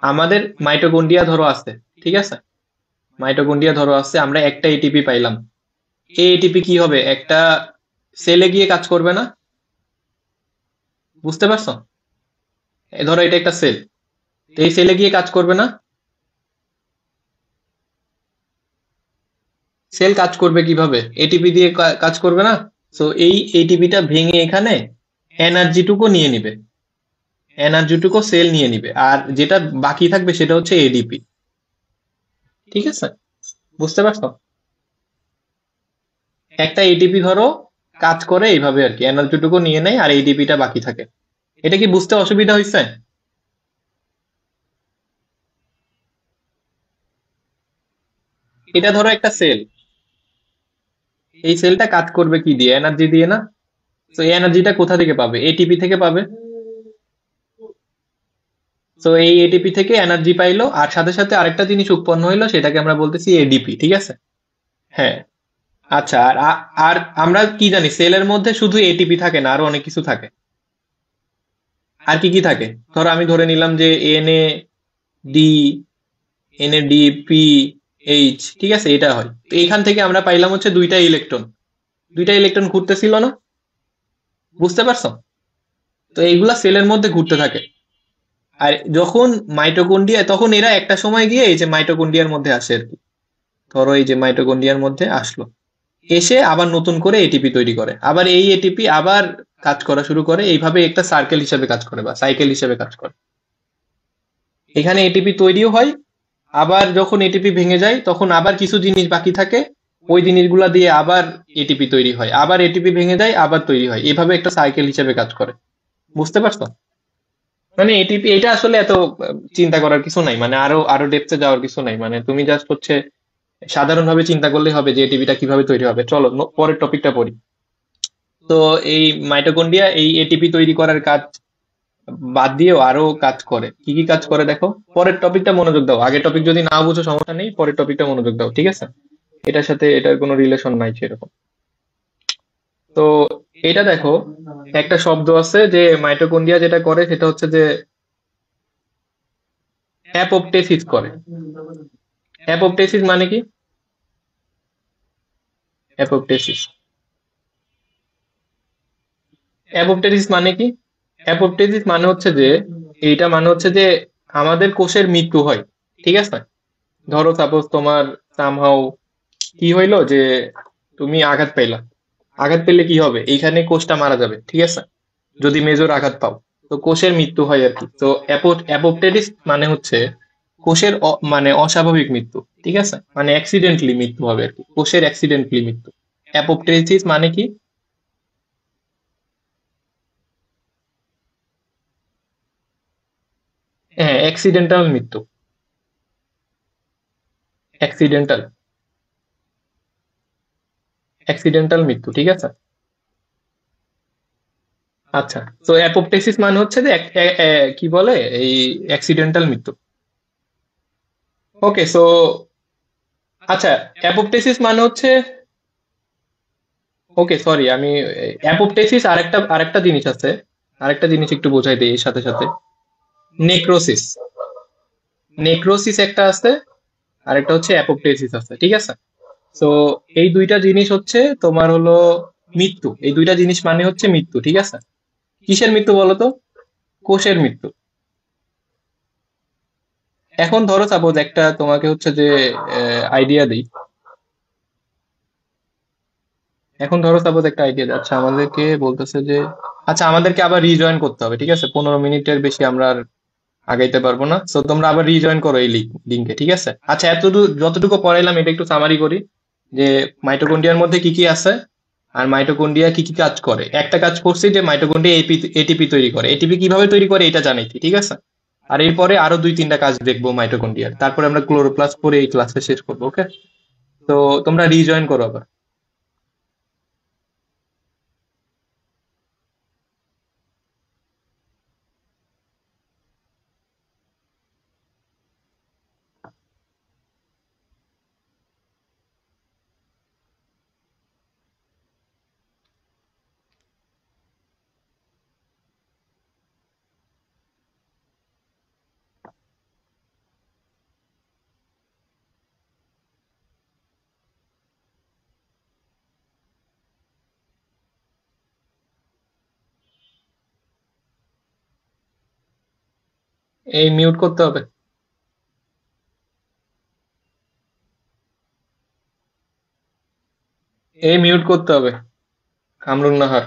আমাদের মাইটোকন্ড্রিয়া ধরো আছে, ঠিক আছে? মাইটোকন্ড্রিয়া ধরো আছে, আমরা একটা এটিপি পাইলাম। এই এটিপি কি হবে, একটা সেলে গিয়ে কাজ করবে না? বুঝতে পারছো? ধরো এটা একটা সেল, এই সেলে গিয়ে কাজ করবে না? সেল কাজ করবে কিভাবে? এটিপি দিয়ে কাজ করবে না? তো এই এটিপিটা ভেঙে এখানে এনার্জিটুকু নিয়ে নিবে, এনার্জিটুকু সেল নিয়ে নিবে, আর যেটা বাকি থাকবে সেটা হচ্ছে এডিপি। ঠিক আছে? বুঝতে পারছো? একটা এটিপি ধরো কাজ করে এইভাবে আর কি, এনার্জিটুকু নিয়ে নেয় আর এডিপিটা বাকি থাকে। এটা কি বুঝতে অসুবিধা হয়েছে? এটা ধরো একটা সেল, এই সেলটা কাজ করবে কি দিয়ে? এনার্জি দিয়ে না? তো এই এনার্জিটা কোথা থেকে পাবে? এটিপি থেকে পাবে। তো এই এটিপি থেকে এনার্জি পাইলো, আর সাথে সাথে আরেকটা জিনিস উৎপন্ন হইলো, সেটাকে আমরা বলতেছি এডিপি, ঠিক আছে? হ্যাঁ। আচ্ছা, আর আমরা কি জানি, সেলের মধ্যে শুধু এটিপি থাকে না, আরো অনেক কিছু থাকে। আর কি কি থাকে? ধরো আমি ধরে নিলাম যে ডি NADPH, ঠিক আছে, এটা হয়। তো এখান থেকে আমরা পাইলাম হচ্ছে দুইটা ইলেকট্রন ঘুরতেছিল না? বুঝতে পারছো? তো এইগুলা সেলের মধ্যে ঘুরতে থাকে। আর যখন মাইটোকন্ড্রিয়া, তখন এরা একটা সময় গিয়ে এই যে মাইটোকন্ড্রিয়ার মধ্যে আসে আর কি। ধরো এই যে মাইটোকন্ড্রিয়ার মধ্যে আসলো, এসে আবার নতুন করে এটিপি তৈরি করে, আবার এই এটিপি আবার কাজ করা শুরু করে, এইভাবে একটা সার্কেল হিসেবে কাজ করে বা সাইকেল হিসেবে কাজ করে। এখানে এটিপি তৈরিও হয়, আবার যখন এটিপি ভেঙে যায় তখন আবার কিছু জিনিস বাকি থাকে, ওই জিনিসগুলা দিয়ে আবার এটিপি তৈরি হয়, আবার এটিপি ভেঙে যায় আবার তৈরি হয়, এভাবে একটা সাইকেল হিসেবে কাজ করে। বুঝতে পারছো? মানে এটিপি এটা আসলে এত চিন্তা করার কিছু নাই, মানে আরো আরো ডেপথে যাওয়ার কিছু নাই, মানে তুমি জাস্ট হচ্ছে সাধারণভাবে চিন্তা করলেই হবে যে এটিপিটা কিভাবে তৈরি হবে। চলো পরের টপিকটা পড়ি। তো এই মাইটোকন্ড্রিয়া এই এটিপি তৈরি করার কাজ বাদ দিয়েও আরো কাজ করে। কি কি কাজ করে দেখো, পরের টপিকটা মনোযোগ দাও, আগের টপিক যদি না বুঝো সমস্যা নেই, পরের টপিকটা মনোযোগ দাও, ঠিক আছে? এটার সাথে এটার কোনো রিলেশন নাই সেরকম। তো এটা দেখো, একটা শব্দ আছে যে মাইটোকন্ড্রিয়া যেটা করে সেটা হচ্ছে যে অ্যাপোপ্টেসিস করে। অ্যাপোপ্টেসিস মানে কি? অ্যাপোপ্টেসিস অ্যাপোপ্টেসিস মানে কি? অ্যাপোপ্টেসিস মানে হচ্ছে যে, এইটা মানে হচ্ছে যে আমাদের কোষের মৃত্যু হয়, ঠিক আছে? ধরো সাপোজ তোমার সামহাও কি হইলো যে তুমি আঘাত পাইলা, আঘাত পেলে কি হবে, এইখানে কোষটা মারা যাবে, ঠিক আছে? যদি মেজর আঘাত পাও, তো কোষের মৃত্যু হয় আর কি। তো অ্যাপোপ্টেরিস মানে হচ্ছে কোষের মানে অস্বাভাবিক মৃত্যু, ঠিক আছে? মানে অ্যাক্সিডেন্টলি মৃত্যু হবে আর কি, কোষের অ্যাক্সিডেন্টলি মৃত্যু। অ্যাপোপ্টেরিস মানে কি? হ্যাঁ, অ্যাক্সিডেন্টাল মৃত্যু। অ্যাক্সিডেন্টাল অ্যাক্সিডেন্টাল মৃত্যু, ঠিক আছে? আচ্ছা, তো অ্যাপোপ্টেসিস মানে হচ্ছে যে কি বলে, এই অ্যাক্সিডেন্টাল মৃত্যু। ওকে, সো আচ্ছা, অ্যাপোপ্টেসিস মানে হচ্ছে, ওকে সরি আমি, অ্যাপোপ্টেসিস আরেকটা আরেকটা জিনিস আছে, আরেকটা জিনিস একটু বোঝাই দিই এর সাথে সাথে। নেক্রোসিস, নেক্রোসিস একটা আছে, আরেকটা হচ্ছে অ্যাপোপ্টেসিস আছে, ঠিক আছে? তো এই দুইটা জিনিস হচ্ছে তোমার হলো মৃত্যু, এই দুইটা জিনিস মানে হচ্ছে মৃত্যু, ঠিক আছে? কিসের মৃত্যু বলো তো? কোষের মৃত্যু। এখন ধরো সাপোজ একটা তোমাকে হচ্ছে যে আইডিয়া দিই, এখন ধরো সাপোজ একটা আইডিয়া দিই, আচ্ছা আমাদেরকে বলতেছে যে, আচ্ছা আমাদেরকে আবার রিজয়েন করতে হবে, ঠিক আছে? 15 মিনিটের বেশি আমরা আর আগাইতে পারবো না, তো তোমরা আবার রিজয়েন করো এই লিঙ্কে, ঠিক আছে? আচ্ছা, এতটুকু যতটুকু পড়াইলাম এটা একটু সামারি করি, যে মাইটোকন্ড্রিয়ার মধ্যে কি কি আছে, আর মাইটোকন্ড্রিয়া কি কি কাজ করে। একটা কাজ করছি যে মাইটোকন্ড্রিয়া এটিপি তৈরি করে, এটিপি কিভাবে তৈরি করে এটা জানাইছি, ঠিক আছে? আর এরপরে আরো দুই তিনটা কাজ দেখবো মাইটোকন্ড্রিয়ার, তারপরে আমরা ক্লোরোপ্লাস্ট পরে এই ক্লাসটা শেষ করবো, ওকে? তো তোমরা রিজয়েন করো আবার। এই মিউট করতে হবে। এই মিউট করতে হবে, কামরুন নাহার।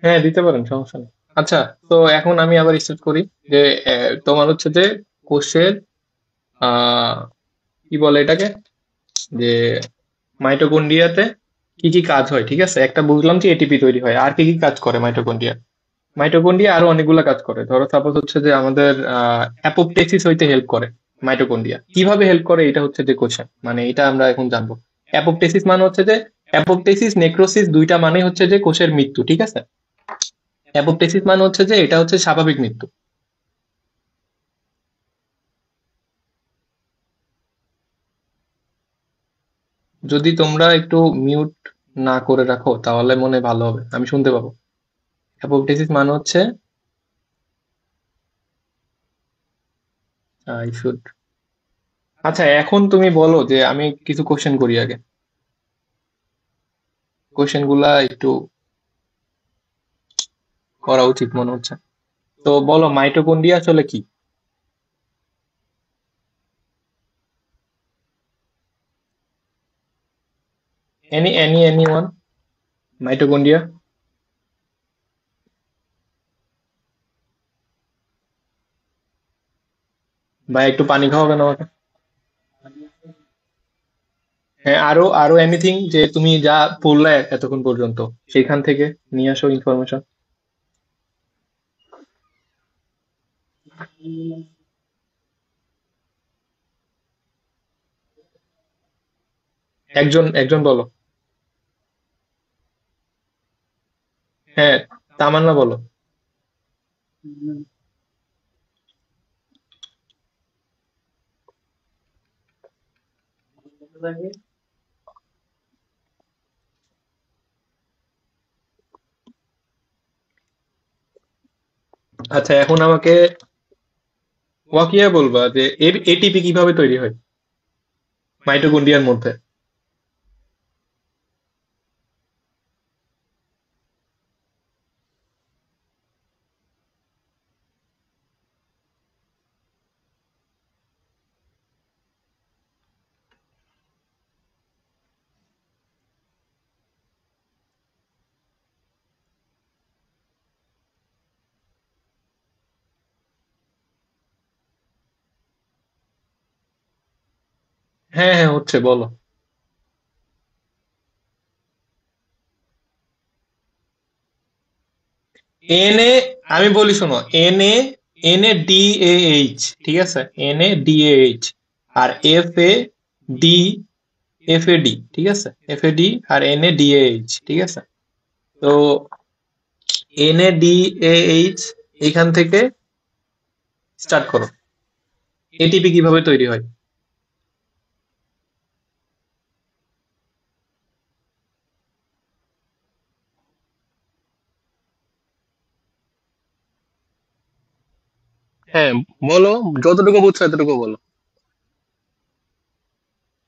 হ্যাঁ, দিতে পারেন, সমস্যা নেই। আচ্ছা, তো এখন আমি আবার স্টার্ট করি যে তোমার হচ্ছে যে কোষের আহ কি বলে এটাকে, যে মাইটোকন্ড্রিয়াতে কি কি কাজ হয়, ঠিক আছে? একটা বুঝলাম যে এটিপি তৈরি হয়, আর কি কি কাজ করে মাইটোকন্ড্রিয়া? মাইটোকন্ড্রিয়া আরো অনেকগুলো কাজ করে। ধরো সাপোজ হচ্ছে যে আমাদের অ্যাপোপ্টোসিস হইতে হেল্প করে মাইটোকন্ড্রিয়া। কিভাবে হেল্প করে এটা হচ্ছে যে কোশ্চেন, মানে এটা আমরা এখন জানবো। অ্যাপোপ্টোসিস মানে হচ্ছে যে, অ্যাপোপ্টোসিস নেক্রোসিস দুইটা মানে হচ্ছে যে কোষের মৃত্যু, ঠিক আছে? অ্যাপোপ্টোসিস মানে হচ্ছে যে এটা হচ্ছে স্বাভাবিক মৃত্যু। যদি তোমরা একটু মিউট না করে রাখো তাহলে মনে হয় ভালো হবে, আমি শুনতে পাবো। অ্যাপোপ্টোসিস মানে হচ্ছে, আই শুড, আচ্ছা এখন তুমি বলো যে আমি কিছু কোশ্চেন করি আগে, কোশ্চেন গুলা একটু করা উচিত মনে হচ্ছে। তো বলো মাইটোকন্ড্রিয়া আসলে কি? Any one? মাইটোকন্ড্রিয়া? বা একটু পানি খাওয়াবেন আমাকে? হ্যাঁ, আরো আরো এনিথিং যে তুমি যা পড়লে এতক্ষণ পর্যন্ত, সেখান থেকে নিয়ে আসো ইনফরমেশন। একজন একজন বলো। হ্যাঁ, তামান্না বলো। আচ্ছা এখন আমাকে ওয়াকিয়া বলবা যে এটিপি কিভাবে তৈরি হয় মাইটোকন্ড্রিয়ার মধ্যে। হ্যাঁ হ্যাঁ, হচ্ছে, বলো। এন এ, আমি বলি শোনো, N A D A H, ঠিক আছে? N A D A H, আর ডি এফ এ ডি, ঠিক আছে? এফ এ ডি আর N A D A H, ঠিক আছে? তো N A D A H, এখান থেকে স্টার্ট করো। এটিপি কিভাবে তৈরি হয়? হ্যাঁ, বলো, যতটুকু বুঝছো এতটুকু বলো।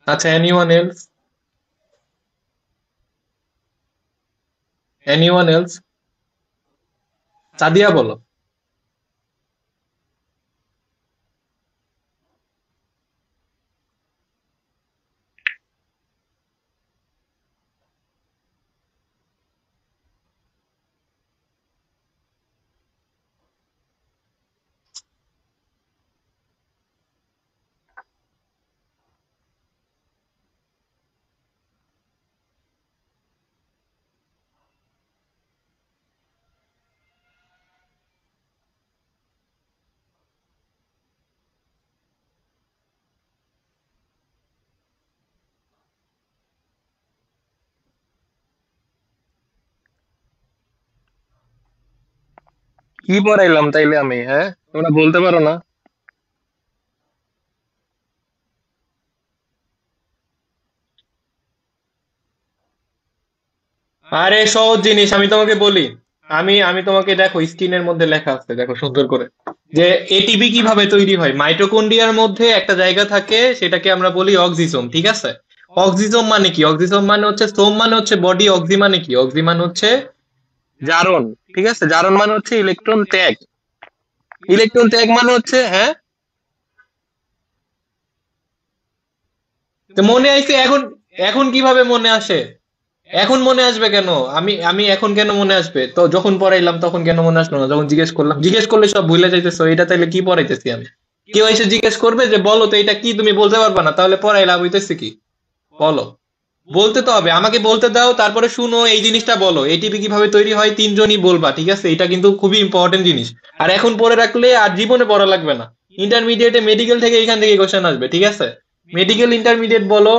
আচ্ছা, anyone else? Anyone else? Sadia বলো। কি পড়াইলাম তাইলে আমি, হ্যাঁ? তোমরা বলতে পারো না? আরে সহজ জিনিস, আমি তোমাকে বলি। আমি আমি তোমাকে দেখো, স্ক্রিনের মধ্যে লেখা আছে, দেখো সুন্দর করে, যে এটিপি কিভাবে তৈরি হয়। মাইটোকন্ড্রিয়ার মধ্যে একটা জায়গা থাকে, সেটাকে আমরা বলি অক্সিসোম, ঠিক আছে? অক্সিসোম মানে কি? অক্সিসোম মানে হচ্ছে, সোম মানে হচ্ছে বডি, অক্সি মানে কি? অক্সি মানে হচ্ছে জারণ, ঠিক আছে? জারণ মানে হচ্ছে ইলেকট্রন ত্যাগ। ইলেকট্রন ত্যাগ মানে হচ্ছে, হ্যাঁ, তো মনে আইছে এখন? এখন কিভাবে মনে আসে? এখন মনে আসবে কেন? আমি আমি এখন কেন মনে আসবে? তো যখন পড়াইলাম তখন কেন মনে আসলো না? যখন জিজ্ঞেস করলাম, জিজ্ঞেস করলে সব ভুলে যাইতেছো, এটা তাইলে কি পড়াইতেছি আমি? কেউ এসে জিজ্ঞেস করবে যে বলো তো এটা কি, তুমি বলতে পারবা না, তাহলে পড়াই লাভ হইতেছে কি? বলো। বলতে তো হবে, আমাকে বলতে দাও, তারপরে শুনো এই জিনিসটা বলো, এটিপি কিভাবে তৈরি হয় তিনজনই বলবা, ঠিক আছে? এটা কিন্তু খুবই ইম্পর্টেন্ট জিনিস। আর এখন পড়ে রাখলে আর জীবনে পড়া লাগবে না। ইন্টারমিডিয়েটে মেডিকেল থেকে এখান থেকে কোশ্চেন আসবে, ঠিক আছে? মেডিকেল ইন্টারমিডিয়েট বলো,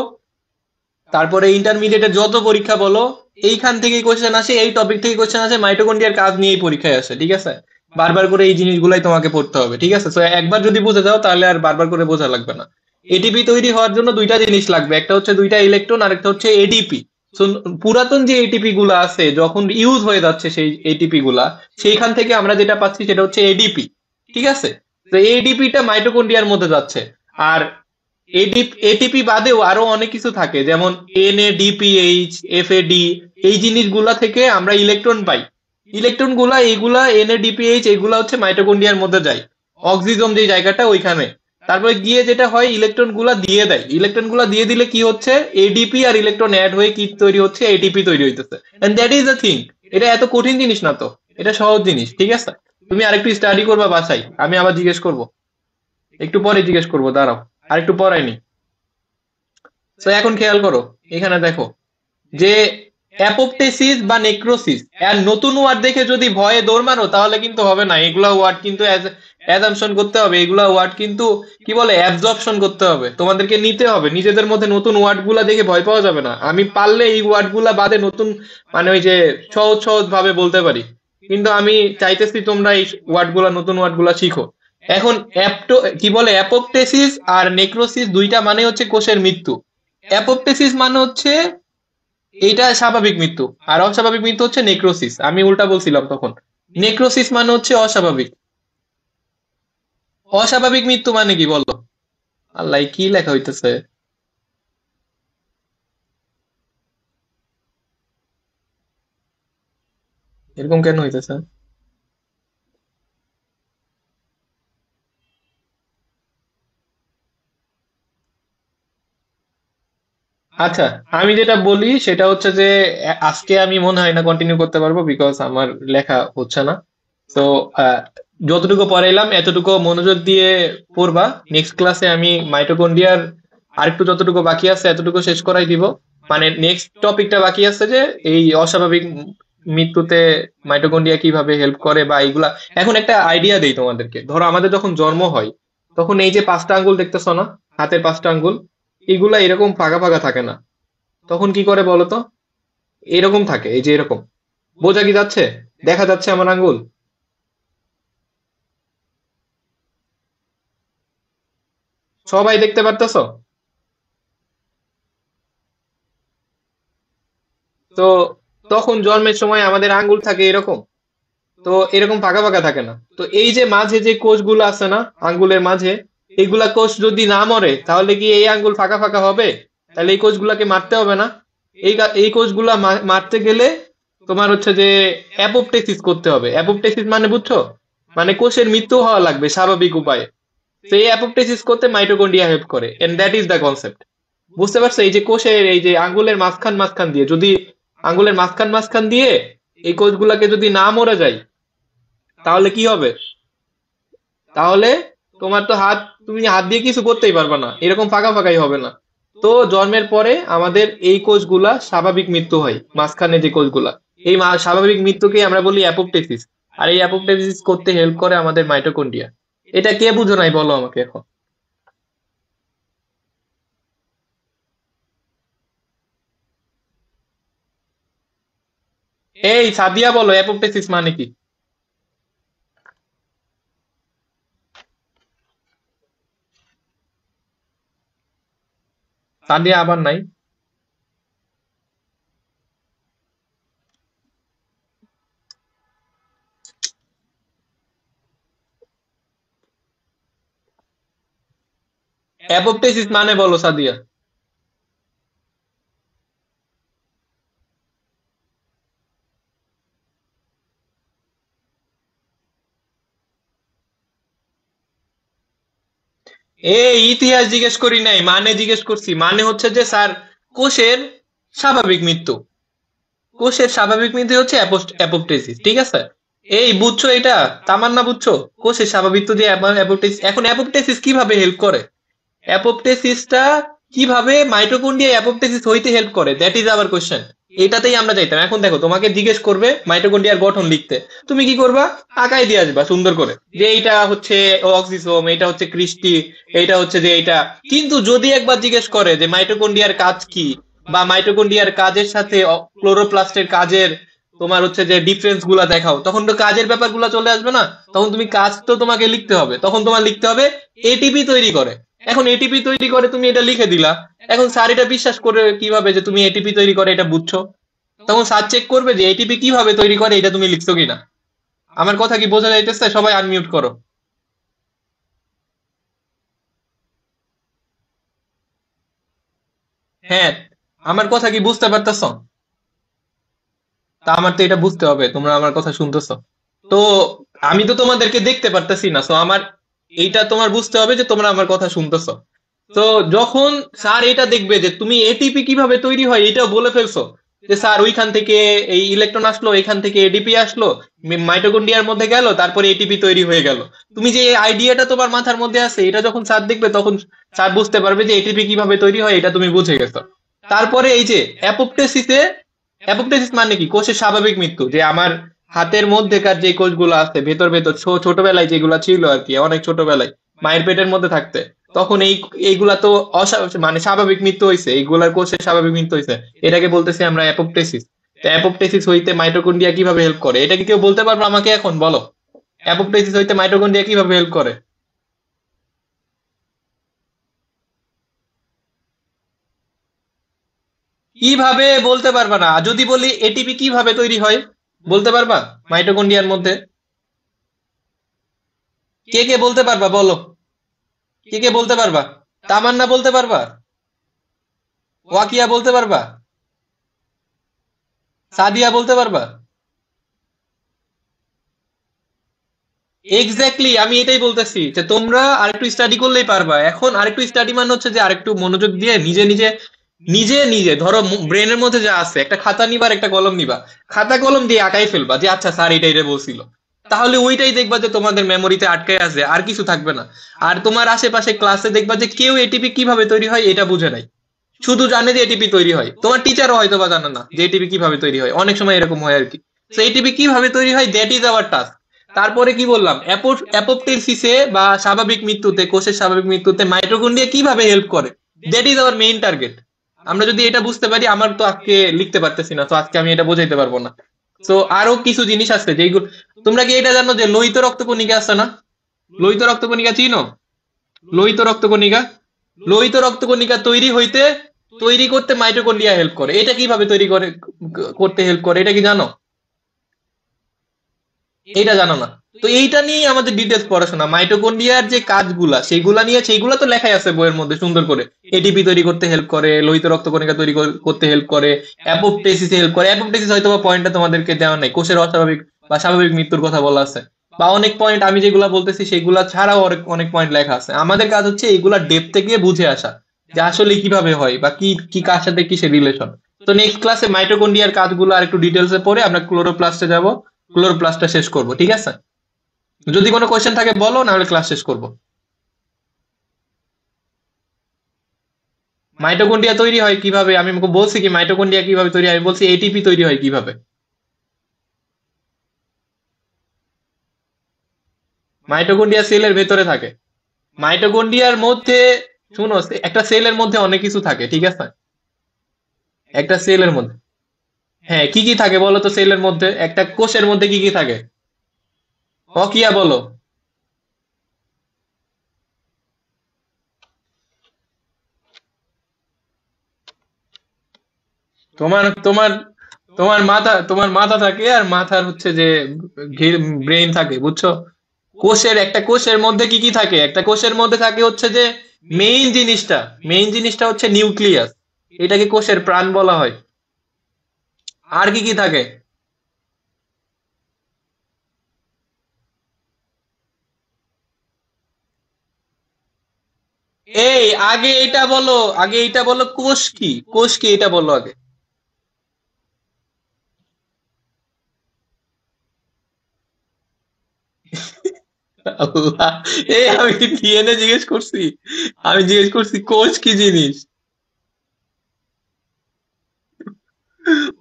তারপরে ইন্টারমিডিয়েটের যত পরীক্ষা বলো, এইখান থেকেই কোশ্চেন আসে, এই টপিক থেকে কোশ্চেন আসে, মাইটোকন্ড্রিয়ার কাজ নিয়েই পরীক্ষায় আসে, ঠিক আছে? বারবার করে এই জিনিসগুলাই তোমাকে পড়তে হবে, ঠিক আছে? তো একবার যদি বুঝে যাও তাহলে আর বারবার করে বোঝা লাগবে না। এটিপি তৈরি হওয়ার জন্য দুইটা জিনিস লাগবে, একটা হচ্ছে দুইটা ইলেকট্রন, আর একটা হচ্ছে এডিপি। পুরাতন যে এটিপি গুলা আছে, যখন ইউজ হয়ে যাচ্ছে সেই এটিপি গুলা, সেইখান থেকে আমরা যেটা পাচ্ছি সেটা হচ্ছে এডিপি, ঠিক আছে? তো এডিপিটা মাইটোকন্ড্রিয়ার মধ্যে যাচ্ছে। আর এটিপি বাদেও আরো অনেক কিছু থাকে, যেমন এনএডিপিএইচ, এফএডি, এই জিনিসগুলা থেকে আমরা ইলেকট্রন পাই। ইলেকট্রন গুলা এইগুলা এনএডিপিএইচ এগুলা হচ্ছে মাইটোকন্ড্রিয়ার মধ্যে যায়, অক্সিজম যে জায়গাটা ওইখানে। তারপরে গিয়ে যেটা হয়, ইলেকট্রন গুলা দিয়ে দেয়, ইলেকট্রন গুলা দিয়ে দিলে কি হচ্ছে, এডিপি আর ইলেকট্রন অ্যাড হয়ে কি তৈরি হচ্ছে, এটিপি তৈরি হইতেছে। And that is the thing. এটা এত কঠিন জিনিস না তো, এটা সহজ জিনিস, ঠিক আছে? তুমি আরেকটু স্টাডি করবা বাসায়, আমি আবার জিজ্ঞেস করব, একটু পরে জিজ্ঞেস করবো, দাঁড়াও, আরেকটু পড়াইনি। তো এখন খেয়াল করো, এখানে দেখো যে অ্যাপোপ্টেসিস বা নেক্রোসিস, এর নতুন ওয়ার্ড দেখে যদি ভয়ে দৌড় মারো তাহলে কিন্তু হবে না। এগুলা ওয়ার্ড কিন্তু অ্যাজাম্পশন করতে হবে, এগুলা ওয়ার্ড কিন্তু কি বলে, অ্যাবজর্পশন করতে হবে, তোমাদেরকে নিতে হবে। নিজেদের মধ্যে নতুন ওয়ার্ড গুলা দেখে ভয় পাওয়া যাবে না। আমি পারলে এই ওয়ার্ড গুলা বাদে নতুন, মানে ওই যে সহজ সহজ ভাবে বলতে পারি, কিন্তু আমি চাইতেছি তোমরা এই ওয়ার্ড গুলা, নতুন ওয়ার্ড গুলা শিখো। এখন কি বলে, অ্যাপোপ্টেসিস আর নেক্রোসিস দুইটা মানে হচ্ছে কোষের মৃত্যু। অ্যাপোপ্টেসিস মানে হচ্ছে এইটা স্বাভাবিক মৃত্যু, আর অস্বাভাবিক মৃত্যু হচ্ছে নেক্রোসিস। আমি উল্টা বলছিলাম তখন। নেক্রোসিস মানে হচ্ছে অস্বাভাবিক। অস্বাভাবিক মৃত্যু মানে কি বলো? আল্লাহ, কি লেখা হইতেছে? এরকম কেন হইতেছে? আচ্ছা, আমি যেটা বলি সেটা হচ্ছে যে আজকে আমি মনে হয় না কন্টিনিউ করতে পারবো, বিকজ আমার লেখা হচ্ছে না। তো যতটুকু পড়াইলাম এতটুকু মনোযোগ দিয়ে পড়বা। নেক্সট ক্লাসে আমি মাইটোকন্ড্রিয়ার আরেকটু যতটুকু বাকি আছে এতটুকু শেষ করাই দিব। মানে নেক্সট টপিকটা বাকি আছে যে এই অস্বাভাবিক মৃত্যুতে মাইটোকন্ড্রিয়া কিভাবে হেল্প করে বা এইগুলা। এখন একটা আইডিয়া দেই তোমাদেরকে, ধরো আমাদের যখন জন্ম হয়, তখন এই যে পাঁচটা আঙ্গুল দেখতেছো না, হাতের পাঁচটা আঙ্গুল, এগুলা এরকম ফাঁকা ফাঁকা থাকে না। তখন কি করে বলো তো? এরকম থাকে, এই যে এরকম। বোঝা কি যাচ্ছে? দেখা যাচ্ছে আমার আঙ্গুল? সবাই দেখতে পারতেছো? তো তখন জন্মের সময় আমাদের আঙ্গুল থাকে এরকম, তো এরকম ফাঁকা ফাঁকা থাকে না। তো এই যে মাঝে যে কোষগুলো আছে না আঙ্গুলের মাঝে, এইগুলা কোষ যদি না মরে তাহলে কি এই আঙ্গুল ফাঁকা ফাঁকা হবে? তাহলে এই কোষগুলাকে মারতে হবে না? এই কোষগুলা মারতে গেলে তোমার হচ্ছে যে অ্যাপোপ্টেসিস করতে হবে। অ্যাপোপ্টেসিস মানে বুঝছো? মানে কোষের মৃত্যু হওয়া লাগবে স্বাভাবিক উপায়ে। তো এই অ্যাপোপ্টেসিস করতে মাইটোকন্ড্রিয়া হেল্প করে, and that is the concept. বুঝতে পারছো? এই যে কোষের এই যে আঙ্গুলের মাঝখান মাঝখান দিয়ে যদি, আঙ্গুলের মাঝখান মাঝখান দিয়ে এই কোষগুলাকে যদি না মরে যায়, তাহলে কি হবে? তাহলে তোমার তো হাত, তুমি হাত দিয়ে কিছু করতেই পারবে না, এরকম ফাঁকা ফাঁকাই হবে না। তো জন্মের পরে আমাদের এই কোষগুলা স্বাভাবিক মৃত্যু হয়, মাঝখানে যে কোষগুলা, এই স্বাভাবিক মৃত্যুকে আমরা বলি অ্যাপোপ্টেসিস। আর এই অ্যাপোপ্টেসিস করতে হেল্প করে আমাদের মাইটোকন্ড্রিয়া। এটা কে বুঝো নাই বলো আমাকে এখন? এই সাদিয়া বলো, অ্যাপোপ্টেসিস মানে কি? সাদিয়া আবার নাই? অ্যাপোপ্টেসিস মানে বলো সাদিয়া। এই ইতিহাস জিজ্ঞেস করি নাই, মানে জিজ্ঞেস করছি। মানে হচ্ছে যে স্যার, কোষের স্বাভাবিক মৃত্যু, কোষের স্বাভাবিক মৃত্যু হচ্ছে অ্যাপোপ্টেসিস, ঠিক আছে? এই বুঝছো এটা? তামান্না বুঝছো? কোষের স্বাভাবিক দিয়ে অ্যাপোপ্টোসিস, এখন অ্যাপোপ্টোসিস কিভাবে হেল্প করে? অ্যাপোপ্টোসিসটা কিভাবে মাইটোকন্ড্রিয়া অ্যাপোপ্টোসিস হইতে হেল্প করে, দ্যাট ইজ আওয়ার কোশ্চেন। এটাতেই আমরা যাইতাম। এখন দেখো, তোমাকে জিজ্ঞেস করবে মাইটোকন্ড্রিয়ার গঠন লিখতে, তুমি কি করবা? আঁকাই দিয়ে আসবা সুন্দর করে, যে এইটা হচ্ছে অক্সিসোম, এটা হচ্ছে ক্রিস্টি, এইটা হচ্ছে যে এইটা। কিন্তু যদি একবার জিজ্ঞেস করে যে মাইটোকন্ড্রিয়ার কাজ কি, বা মাইটোকন্ড্রিয়ার কাজের সাথে ক্লোরোপ্লাস্টের কাজের তোমার হচ্ছে যে ডিফারেন্স গুলা দেখাও, তখন তো কাজের ব্যাপারগুলো চলে আসবে না? তখন তুমি কাজ তো তোমাকে লিখতে হবে, তখন তোমার লিখতে হবে এটিপি তৈরি করে। এখন এটিপি তৈরি করে তুমি এটা লিখে দিলা। এখন স্যার এটা বিশ্বাস করে কিভাবে যে তুমি এটিপি তৈরি করে এটা বুঝছো? তখন স্যার চেক করবে যে এটিপি কিভাবে তৈরি করে এটা তুমি লিখছো কিনা। আমার কথা কি বোঝা যাইতেছে? সবাই আনমিউট করো। হ্যাঁ, আমার কথা কি বুঝতে পারতেছ? তা আমার তো এটা বুঝতে হবে তোমরা আমার কথা শুনতেছো। তো আমি তো তোমাদেরকে দেখতে পারতেছি না, তো আমার এইটা তোমার বুঝতে হবে যে তোমরা আমার কথা শুনতেছো। তো যখন স্যার এটা দেখবে যে তুমি এটিপি কিভাবে তৈরি হয় এটাও বলে ফেলছো, যে স্যার ওইখান থেকে এই ইলেকট্রন আসলো, এখান থেকে এডিপি আসলো, মাইটোকন্ড্রিয়ার মধ্যে গেল, তারপরে এটিপি তৈরি হয়ে গেল। তুমি যে আইডিয়াটা তোমার মাথার মধ্যে আছে, এটা যখন স্যার দেখবে তখন স্যার বুঝতে পারবে যে এটিপি কিভাবে তৈরি হয় এটা তুমি বুঝে গেছো। তারপরে এই যে অ্যাপোপ্টোসিসে, অ্যাপোপ্টোসিস মানে কি? কোষের স্বাভাবিক মৃত্যু। যে আমার হাতের মধ্যেকার যে কোষগুলো আছে ভেতর ভেতর, ছোটবেলায় যেগুলা ছিল আর কি, অনেক ছোটবেলায় মায়ের পেটের মধ্যে থাকতে, তখন এইগুলা তো মানে স্বাভাবিক মৃত্যু হয়েছে, এইগুলার কোষের স্বাভাবিক মৃত্যু হয়েছে। এটাকে বলতেছি আমরা অ্যাপোপ্টোসিস। তো অ্যাপোপ্টোসিস হইতে মাইটোকন্ড্রিয়া কিভাবে হেল্প করে, এটা কি কেউ বলতে পারবে আমাকে? এখন বলো, অ্যাপোপ্টোসিস হইতে মাইটোকন্ড্রিয়া কিভাবে হেল্প করে? কিভাবে বলতে পারবা না? যদি বলি এটিপি কিভাবে তৈরি হয়, বলতে পারবা মাইটোকন্ড্রিয়ার মধ্যে? কে কে বলতে পারবা বলো? কে কে বলতে পারবা? তামান্না বলতে পারবা? ওয়াকিয়া বলতে পারবা? সাদিয়া বলতে পারবা? এক্স্যাক্টলি, আমি এটাই বলতেছি যে তোমরা আরেকটু স্টাডি করলেই পারবা। এখন আরেকটু স্টাডি মানে হচ্ছে যে আরেকটু মনোযোগ দিয়ে নিজে নিজে নিজে নিজে ধরো, ব্রেনের মধ্যে যা আছে, একটা খাতা নিবা আর একটা কলম নিবা, খাতা কলম দিয়ে আঁকাই ফেলবা যে আচ্ছা স্যার এটা এটা বলছিল। তাহলে ওইটাই দেখবা যে তোমাদের মেমোরিতে আটকে আছে, আর কিছু থাকবে না। আর তোমার আশেপাশে ক্লাসে দেখবা যে কেউ এটিপি কিভাবে তৈরি হয় এটা বুঝে নাই, শুধু জানে যে এটিপি তৈরি হয়। তোমার টিচারও হয়তো বা জানে না যে এটিপি কিভাবে তৈরি হয়, অনেক সময় এরকম হয় আর কি। তো এটিপি কিভাবে তৈরি হয়, দ্যাট ইজ আওয়ার টাস্ক। তারপরে কি বললাম, অ্যাপোপ্টোসিসে বা স্বাভাবিক মৃত্যুতে, কোষের স্বাভাবিক মৃত্যুতে মাইটোকন্ড্রিয়া কিভাবে হেল্প করে, that is our main target. আমরা যদি এটা বুঝতে পারি, আমার তো আজকে লিখতে পারতেছি না, তো আজকে আমি এটা বোঝাইতে পারবো না। তো আরো কিছু জিনিস আছে যেগুলো, তোমরা কি এটা জানো যে লোহিত রক্তকণিকা আছে না? লোহিত রক্তকণিকা চিনো? লোহিত রক্তকণিকা, লোহিত রক্তকণিকা তৈরি করতে মাইটোকন্ড্রিয়া হেল্প করে। এটা কিভাবে তৈরি করে, করতে হেল্প করে, এটা কি জানো? এটা জানো না? তো এইটা নিয়ে আমাদের ডিটেলস পড়াশোনা, মাইটোকন্ড্রিয়ার যে কাজগুলা সেইগুলা নিয়ে, সেইগুলা তো লেখাই আছে বইয়ের মধ্যে সুন্দর করে। এটিপি তৈরি করতে হেল্প করে, লোহিত রক্তকণিকা তৈরি করতে হেল্প করে, অ্যাপোপ্টোসিস হেল্প করে। অ্যাপোপ্টোসিস হয়তো বা পয়েন্টটা তোমাদেরকে দেওয়া নাই, কোষের অস্বাভাবিক বা স্বাভাবিক মৃত্যুর কথা বলা আছে। বা অনেক পয়েন্ট আমি যেগুলা বলতেছি সেগুলা ছাড়াও অনেক অনেক পয়েন্ট লেখা আছে। আমাদের কাজ হচ্ছে এইগুলা ডেপথে গিয়ে বুঝে আসা, যে আসলে কিভাবে হয় বা কি কি কার সাথে কিসের রিলেশন। তো নেক্সট ক্লাসে মাইটোকন্ড্রিয়ার কাজগুলো আর একটু ডিটেলসে পড়ে আমরা ক্লোরোপ্লাস্টে যাব, ক্লোরোপ্লাস্টটা শেষ করব, ঠিক আছে? যদি কোনো কোয়েশ্চেন থাকে বলো, না হলে ক্লাস শেষ করব। মাইটোকন্ড্রিয়া তৈরি হয় কিভাবে আমি বলছি কি? মাইটোকন্ড্রিয়া কিভাবে তৈরি হয় আমি বলছি এটিপি তৈরি হয় কিভাবে। মাইটোকন্ড্রিয়া সেলের ভেতরে থাকে। মাইটোকন্ড্রিয়ার মধ্যে, শুনো, একটা সেলের মধ্যে অনেক কিছু থাকে, ঠিক আছে? একটা সেলের মধ্যে, হ্যাঁ, কি কি থাকে বলো তো? সেলের মধ্যে, একটা কোষের মধ্যে কি কি থাকে? অকিয়া বলো। তোমার তোমার তোমার মাথা থাকে, আর মাথার হচ্ছে যে ব্রেন থাকে, বুঝছো? একটা কোষের মধ্যে কি কি থাকে? একটা কোষের মধ্যে থাকে হচ্ছে যে মেইন জিনিসটা, মেইন জিনিসটা হচ্ছে নিউক্লিয়াস। এটাকে কোষের প্রাণ বলা হয়। আর কি কি থাকে? এই, আগে এটা বলো, আগে এটা বলো, কোষ কি? কোষ কি এটা বলো আগে। আল্লাহ, এই আমি কি ডিএনএ জিজ্ঞেস করছি? আমি জিজ্ঞেস করছি কোষ কি জিনিস।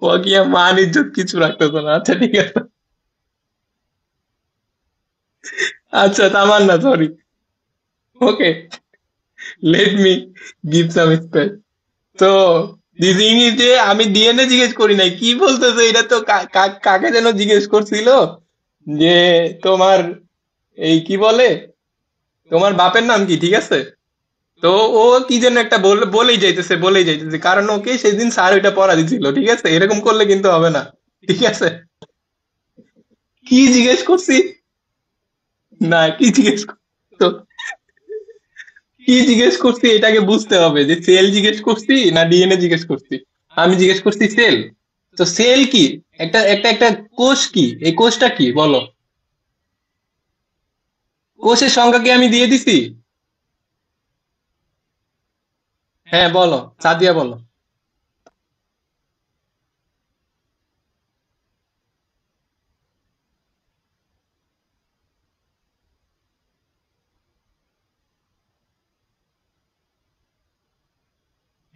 ও কি আর মান ইজ্জত কিছু রাখতেছে না। আচ্ছা ঠিক আছে। আচ্ছা Tamanna, sorry. Okay, let me give some space. তো দি থিং ইজ যে আমি ডিএনএ জিজ্ঞেস করি নাই, কি বলতেছে এটা তো কাকে যেন জিজ্ঞেস করছিল যে তোমার এই কি বলে, তোমার বাপের নাম কি, ঠিক আছে? তো ও কি যেন একটা বলেই যাইতেছে কারণ ওকে সেদিন স্যার ওইটা পড়া দিছিল, ঠিক আছে? এরকম করলে কিন্তু হবে না, ঠিক আছে? কি জিজ্ঞেস করছি? না, কি জিজ্ঞেস তো কি জিজ্ঞেস করছি এটাকে বুঝতে হবে, যে সেল জিজ্ঞেস করছি না ডিএনএ জিজ্ঞেস করছি। আমি জিজ্ঞেস করছি সেল। তো সেল কি? একটা কোষ কি, এই কোষটা কি বলো? কোষের সংজ্ঞা কি আমি দিয়ে দিছি? হ্যাঁ বলো, সাদিয়া বলো।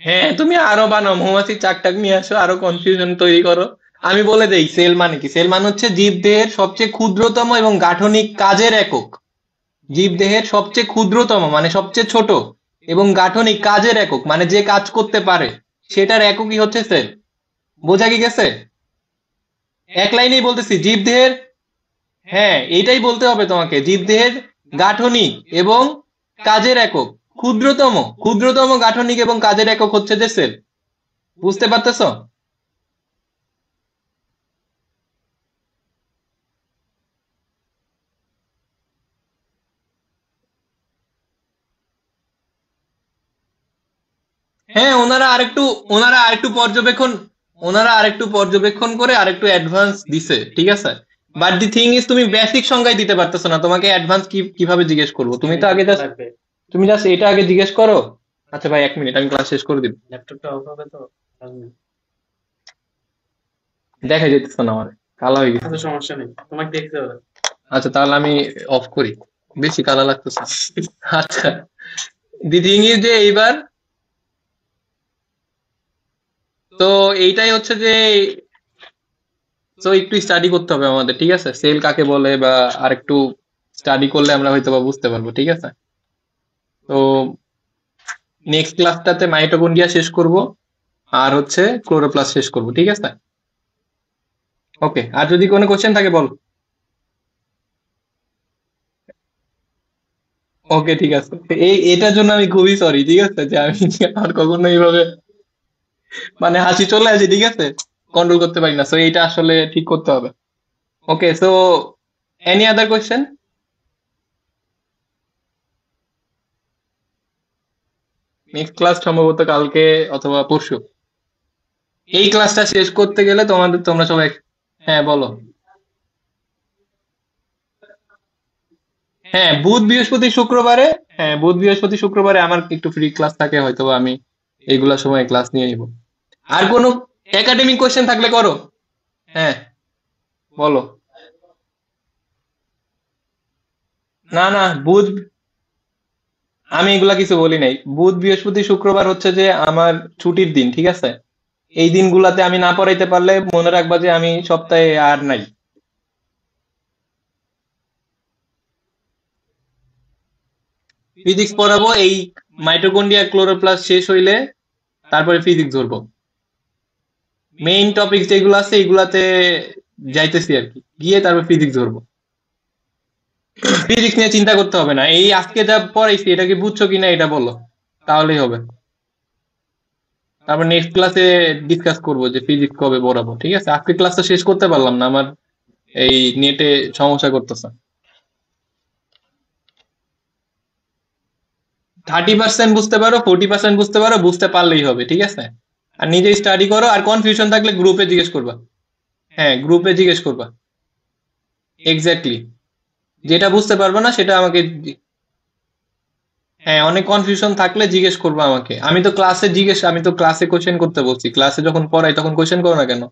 হ্যাঁ তুমি আরো বানাও, মৌমাছি চাক টাক নিয়ে আসো, আরো কনফিউশন তৈরি করো। আমি বলে দেই সেল মানে কি। সেল মানে হচ্ছে জীবদেহের সবচেয়ে ক্ষুদ্রতম এবং গাঠনিক কাজের একক। জীবদেহের সবচেয়ে ক্ষুদ্রতম মানে সবচেয়ে ছোট, এবং গাঠনিক কাজের একক মানে যে কাজ করতে পারে, সেটার এককই হচ্ছে সেল। বোঝা কি গেছে? এক লাইনেই বলতেছি, জীবদেহের, হ্যাঁ এইটাই বলতে হবে তোমাকে, জীবদেহের গাঠনিক এবং কাজের একক, ক্ষুদ্রতম ক্ষুদ্রতম গাঠনিক এবং কাজের একক হচ্ছে যে সেল। বুঝতে পারতেছো? হ্যাঁ, ওনারা আরেকটু পর্যবেক্ষণ করে আরেকটু অ্যাডভান্স দিছে, ঠিক আছে? বাট দি থিং ইজ তুমি বেসিক সংজ্ঞায় দিতে পারতেছো না, তোমাকে অ্যাডভান্স কিভাবে জিজ্ঞেস করবো? তুমি জাস্ট এটা আগে জিজ্ঞেস করো। আচ্ছা ভাই, 1 মিনিট, আমি ক্লাস শেষ করে দিব। দেখা যেতেছে না আমার, কালা হয়ে গেছে। আচ্ছা তাহলে আমি অফ করি, বেশি কালা লাগতেছে। আচ্ছা, দি থিং ইজ যে এইবার, তো এইটাই হচ্ছে যে, তো একটু স্টাডি করতে হবে আমাদের, ঠিক আছে? সেল কাকে বলে বা আরেকটু স্টাডি করলে আমরা হয়তো বা বুঝতে পারবো, ঠিক আছে? তো নেক্সট ক্লাসটাতে মাইটোকন্ড্রিয়া শেষ করব, আর হচ্ছে ক্লোরোপ্লাস্ট শেষ করব, ঠিক আছে? ওকে, আর যদি কোনো কোশ্চেন থাকে বল। ওকে ঠিক আছে। এটার জন্য আমি খুবই সরি, ঠিক আছে, যে আমি আর কখনো এইভাবে মানে হাসি চলে আসে, ঠিক আছে, কন্ট্রোল করতে পারি না, সো এইটা আসলে ঠিক করতে হবে। Okay, so any other question? Next class সম্ভবত কালকে অথবা পরশু। এই ক্লাসটা শেষ করতে গেলে তোমরা সবাই, হ্যাঁ বলো। হ্যাঁ বুধ বৃহস্পতি শুক্রবারে, হ্যাঁ বুধ বৃহস্পতি শুক্রবারে আমার একটু ফ্রি ক্লাস থাকে, হয়তো বা আমি এইগুলা সময় ক্লাস নিয়ে নিব। আর কোনো একাডেমিক কোশ্চেন থাকলে করো। হ্যাঁ বলো। না না, আমি এগুলা কিছু বলি নাই। বুধ বৃহস্পতি শুক্রবার হচ্ছে যে আমার ছুটির দিন, ঠিক আছে? এই দিনগুলাতে আমি না পড়াইতে পারলে মনে রাখবা যে আমি সপ্তাহে আর নাই। ফিজিক্স পড়াবো এই মাইটোকন্ড্রিয়া ক্লোরোপ্লাস্ট শেষ হইলে, তারপরে ফিজিক্স ধরবো। মেইন টপিক যেগুলো আছে এগুলাতে যাইতেছি আর কি, গিয়ে তারপর ফিজিক্স ধরবো। ফিজিক্স নিয়ে চিন্তা করতে হবে না, এই আজকে যা পড়াইছি এটা কি বুঝছো কিনা এটা বলো, তাহলেই হবে। তারপর নেক্সট ক্লাসে ডিসকাস করবো যে ফিজিক্স কবে পড়াবো, ঠিক আছে? আজকে ক্লাসটা শেষ করতে পারলাম না, আমার এই নেটে সমস্যা করতেছে। 30% বুঝতে পারো, 40% বুঝতে পারো, বুঝতে পারলেই হবে, ঠিক আছে? আর নিজে স্টাডি করো, আর কনফিউশন থাকলে গ্রুপে জিজ্ঞেস করবা। হ্যাঁ গ্রুপে জিজ্ঞেস করবা। এক্স্যাক্টলি, যেটা বুঝতে পারবে না সেটা আমাকে হ্যাঁ অনেক কনফিউশন থাকলে জিজ্ঞেস করবা আমাকে। আমি তো ক্লাসে কোশ্চেন করতে বলছি, ক্লাসে যখন পড়াই তখন কোশ্চেন করো না কেন?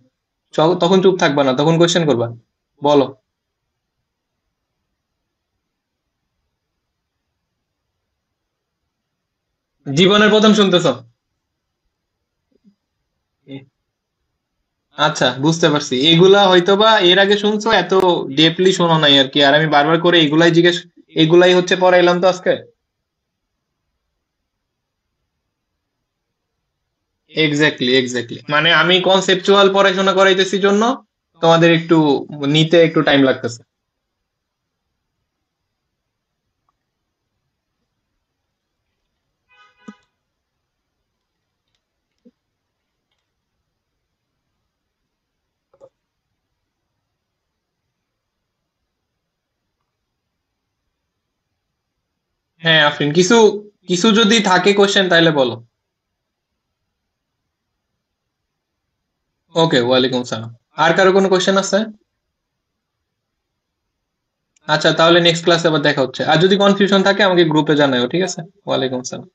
তখন চুপ থাকবা না, তখন কোশ্চেন করবা। বলো। জীবনের প্রথম শুনতেছো? আচ্ছা, বুঝতে পারছি। এগুলা হয়তোবা এর আগে শুনছো, এত ডিপলি শোনো নাই আর কি। আর আমি বারবার করে এগুলাই জিজ্ঞেস, এগুলাই হচ্ছে পড়াইলাম তো আজকে। এক্স্যাক্টলি, এক্স্যাক্টলি, মানে আমি কনসেপচুয়াল পড়াশোনা করাইতেছি জন্য তোমাদের একটু নিতে একটু টাইম লাগতেছে। হ্যাঁ আফরিন, কিছু কিছু যদি থাকে কোশ্চেন তাহলে বলো। ওকে, ওয়ালাইকুম সালাম। আর কারো কোনো কোশ্চেন আছে? আচ্ছা, তাহলে নেক্সট ক্লাসে আবার দেখা হচ্ছে। আর যদি কনফিউশন থাকে আমাকে গ্রুপে জানাও, ঠিক আছে? ওয়ালাইকুম সালাম।